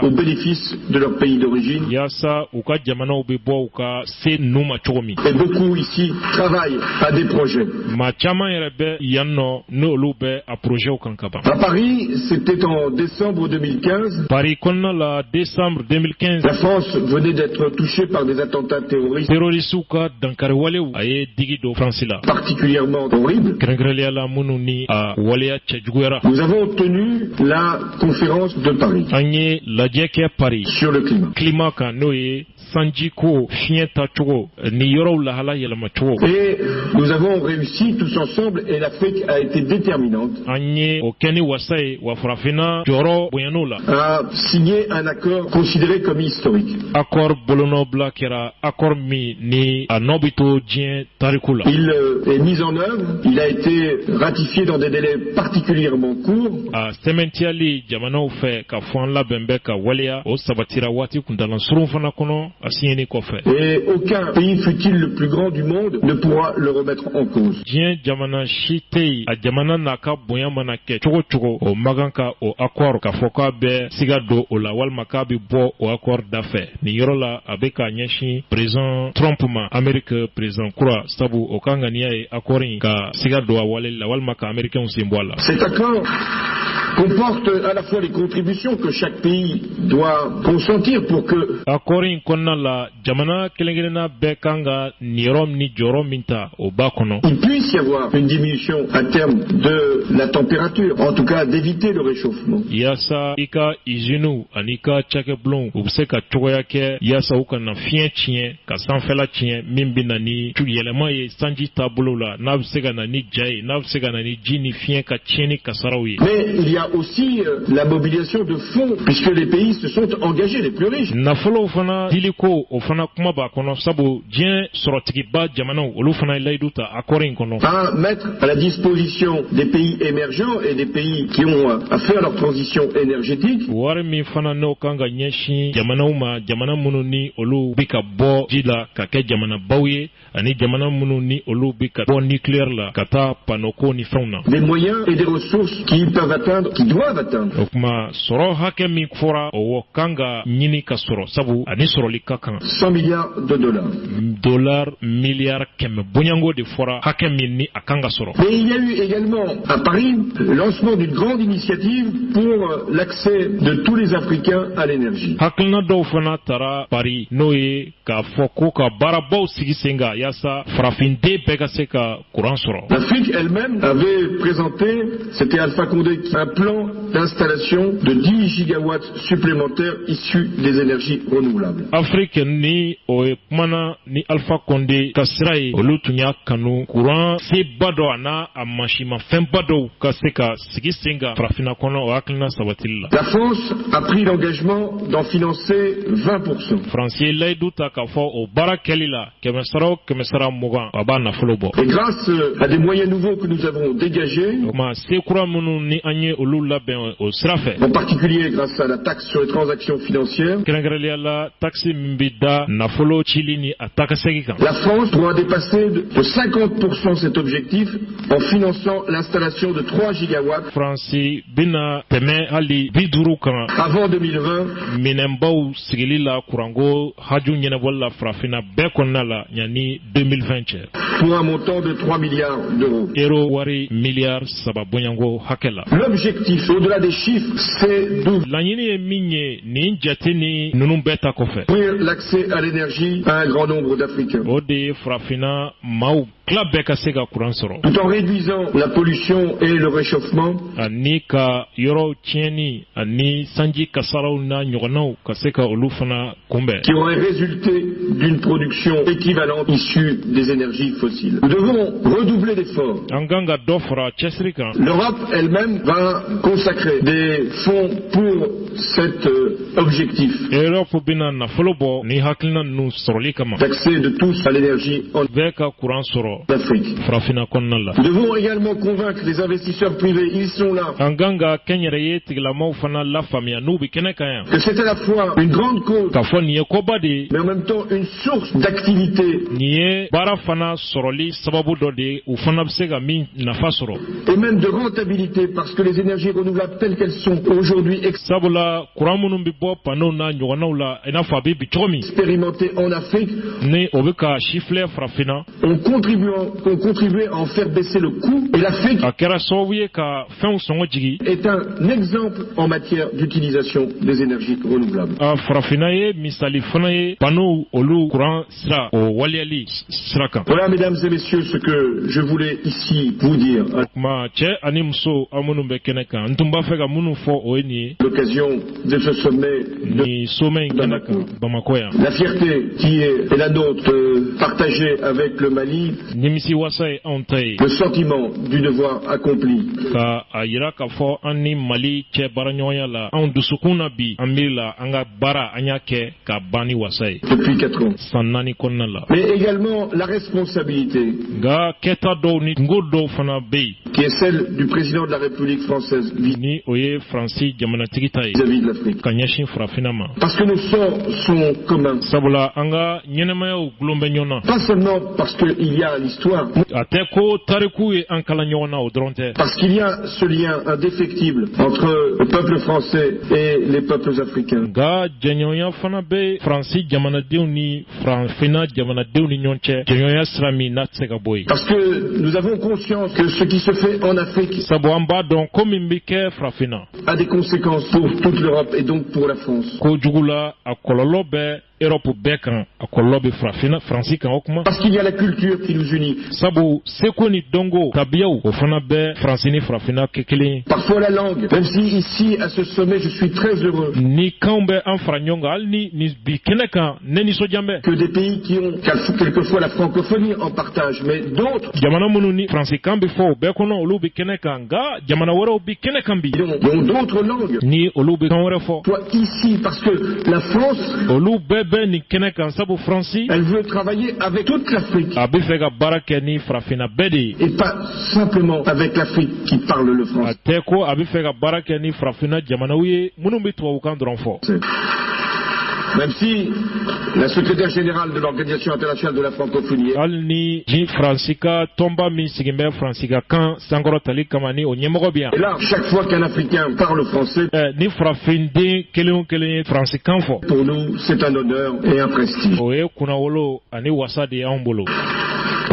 S6: au bénéfice de leur pays d'origine. Et beaucoup ici travaillent à des projets. À Paris, c'était en décembre 2015. La France venait d'être touchée par des attentats terroristes particulièrement horribles. Nous avons tenu la conférence de Paris sur le climat. Et nous avons réussi tous ensemble et l'Afrique a été déterminante à signer un accord considéré comme historique. Il est mis en œuvre, il a été ratifié dans des délais particulièrement courts. Et aucun pays, fût-il le plus grand du monde, ne pourra le remettre en cause. Cet accord comporte à la fois les contributions que chaque pays doit consentir pour que
S3: Akorin konna la jamana kelengelena bekanga nirom ni jorom minta obakono.
S6: Il puisse y avoir une diminution à terme de la température, en tout cas d'éviter le réchauffement.
S3: Yasa ika izinu anika chakeblon ubseka choyake yasa ukana fien chien ka sanfela chien mimbina ni tuyelema ye sanji tabolo la nabsega na ni jay nabsega na ni jini fien ka chieni kasarawi.
S6: Mais il y a aussi la mobilisation de fonds puisque les pays se sont engagés les plus riches.
S3: Nafolo fana diliko ofana kuma ba kono sabu dien sorotiki ba jamana olu fana laiduta akorin kono.
S6: À mettre à la disposition des pays émergents et des pays qui ont à faire leur transition énergétique.
S3: Warmi fana no kanga nyeshi jamana uma jamana mununi olu bika bo jila kake jamana bawye ani jamana mununi olu bika bo nucléaire la kata panoko ni fauna.
S6: Des moyens et des ressources qui peuvent atteindre, qui doivent atteindre.
S3: Okuma soro hake mi fora owo kanga nyini kasoro sabu ani soro likakan
S6: 100 milliards de dollars.
S3: Dollars milliards keme bonyango de fora hake mi ni akanga soro.
S6: Mais il y a eu également à Paris le lancement d'une grande initiative pour l'accès de tous les Africains à l'énergie.
S3: Hakilna do fana tara Paris noye ka foko ka barabau sigisenga yasa frafinde bega seka courant soro.
S6: L'Afrique elle-même avait présenté, c'était Alpha Condé, un plan d'installation de 10 gigawatts supplémentaires issus des énergies renouvelables.
S3: Afrique ni oe mana ni Alpha Condé kasrai olutunya kanu courant se bado ana amashima fembado kaseka sigisenga frafina kono wakilna sabatilla.
S6: La France a pris l'engagement d'en financer 20%.
S3: Français laiduta ka fo o barakelila kemesara mugan abana folobo.
S6: Et grâce à des moyens nouveaux que nous avons dégagés, en particulier grâce à la taxe sur les transactions financières, la France pourra dépasser de 50% cet objectif en finançant l'installation de 3 gigawatts avant 2020. Pour un montant de 3 milliards d'euros. L'objectif, au-delà des chiffres, c'est d'ouvrir l'accès à l'énergie à un grand nombre d'Africains. Tout en réduisant la pollution et le réchauffement, qui aurait résulté d'une production équivalente issue des énergies fossiles. Nous devons redoubler d'efforts. L'Europe elle-même va consacrer des fonds pour cet objectif d'accès de tous à l'énergie en Afrique. Nous devons également convaincre les investisseurs privés, ils sont là, que c'est à la fois une grande cause mais en même temps une source d'activité et même de rentabilité, parce que les énergies renouvelables telles qu'elles sont aujourd'hui expérimentées en Afrique ont contribué à en faire baisser le coût, et l'Afrique est un exemple en matière d'utilisation des énergies renouvelables. Voilà, mesdames et messieurs, ce que je voulais ici vous dire. L'occasion de ce sommet de Bamako. La fierté qui est la nôtre de partager avec le Mali le sentiment du devoir accompli. Depuis 4 ans. Mais également la responsabilité qui est celle du président de la République française vis-à-vis de l'Afrique. Parce que nos sorts sont communs. Pas seulement parce qu'il y a l'histoire, parce qu'il y a ce lien indéfectible entre le peuple français et les peuples africains. Parce que nous avons conscience que ce qui se fait en Afrique a des conséquences pour toute l'Europe et donc pour la France. Parce qu'il y a la culture qui nous unit. Parfois la langue, même si ici à ce sommet je suis très heureux que des pays qui ont quelquefois la francophonie en partage, mais d'autres qui ont d'autres langues. Toi ici, parce que la France, elle veut travailler avec toute l'Afrique et pas simplement avec l'Afrique qui parle le français. Même si la secrétaire générale de l'Organisation internationale de la francophonie et là, chaque fois qu'un Africain parle français, pour nous, c'est un honneur et un prestige.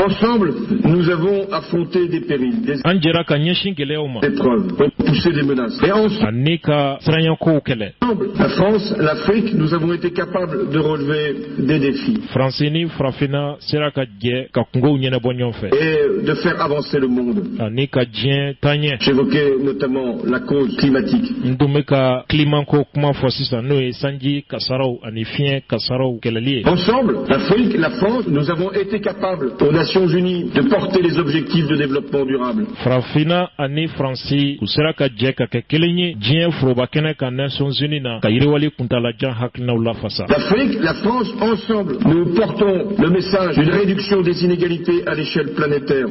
S6: Ensemble, nous avons affronté des périls, des épreuves, repoussé des menaces. Et ensemble, la France, l'Afrique, nous avons été capables de relever des défis et de faire avancer le monde. J'évoquais notamment la cause climatique. Ensemble, l'Afrique, la France, nous avons été capables aux Nations Unies de porter les objectifs de développement durable. L'Afrique, la France, ensemble, nous portons le message d'une réduction des inégalités à l'échelle planétaire.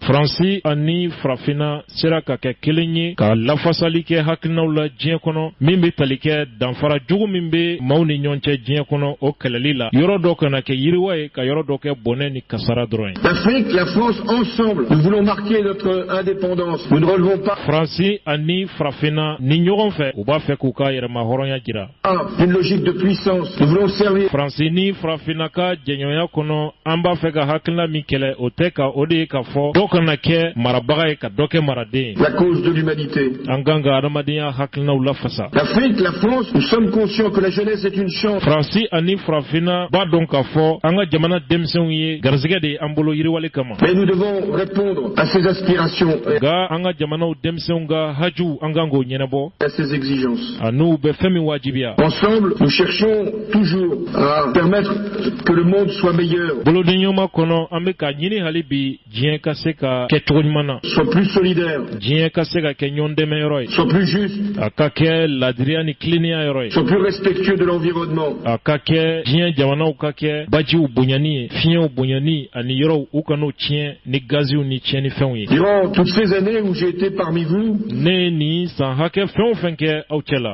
S6: L'Afrique, la France, ensemble, nous voulons marquer notre indépendance. Nous ne relevons pas d'une logique de puissance. Nous voulons servir la cause de l'humanité. L'Afrique, la France, nous sommes conscients que la jeunesse est une chance. Mais nous devons répondre à ces aspirations et à ces exigences. Ensemble, nous cherchons toujours à permettre que le monde soit meilleur, soit plus solidaire, soit plus juste, soit plus respectueux de l'environnement. Durant toutes ces années où j'ai été parmi vous,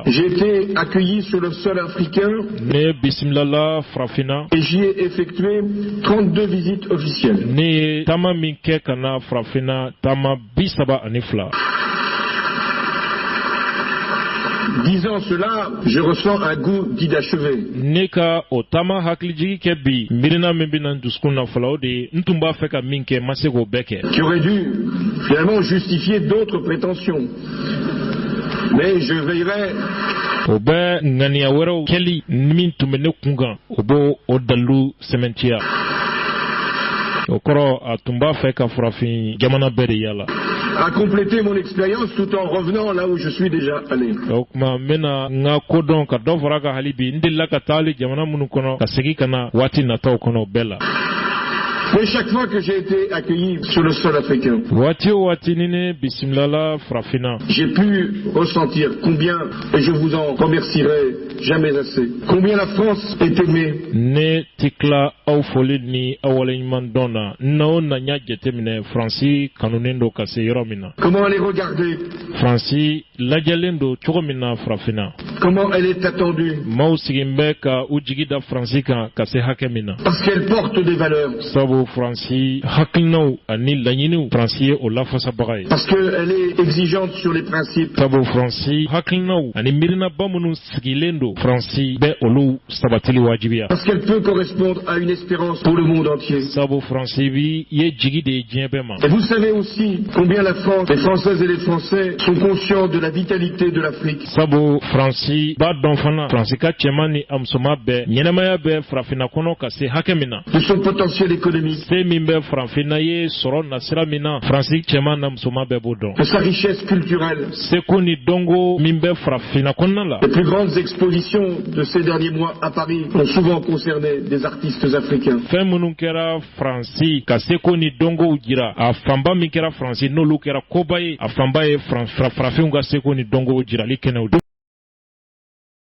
S6: j'ai été accueilli sur le sol africain et j'y ai effectué 32 visites officielles. Disant cela, je ressens un goût d'inachevé. Qui aurait dû finalement justifier d'autres prétentions. Mais je veillerai à compléter mon expérience tout en revenant là où je suis déjà allé. Mais chaque fois que j'ai été accueilli sur le sol africain, j'ai pu ressentir combien, et je vous en remercierai jamais assez, combien la France est aimée. Comment elle est regardée. Comment elle est attendue. Parce qu'elle porte des valeurs. Parce qu'elle est exigeante sur les principes.
S3: do Fransi be olu sabatili wajibia.
S6: Parce qu'elle peut correspondre à une espérance pour le monde entier.
S3: Sabu Fransi bi ye jigi de djebema.
S6: Et vous savez aussi combien la France, les Françaises et les Français sont conscients de la vitalité de l'Afrique.
S3: Sabu Fransi ba donfana Fransika chemani amsoma be nyenamaya be frafina kono kase hakemina.
S6: De son potentiel économique.
S3: Se mimbe frafina ye soron nasira mina Fransi chemana amsoma be bodon.
S6: De sa richesse culturelle.
S3: Se koni dongo mimbe frafina konna la.
S6: Les plus grandes expositions de ces derniers mois à Paris ont souvent concerné des artistes africains.
S3: Femununkera Fransi kase koni dongo ujira afamba mikera Fransi no lukera kobaye afamba e frafinga se koni dongo ujira likene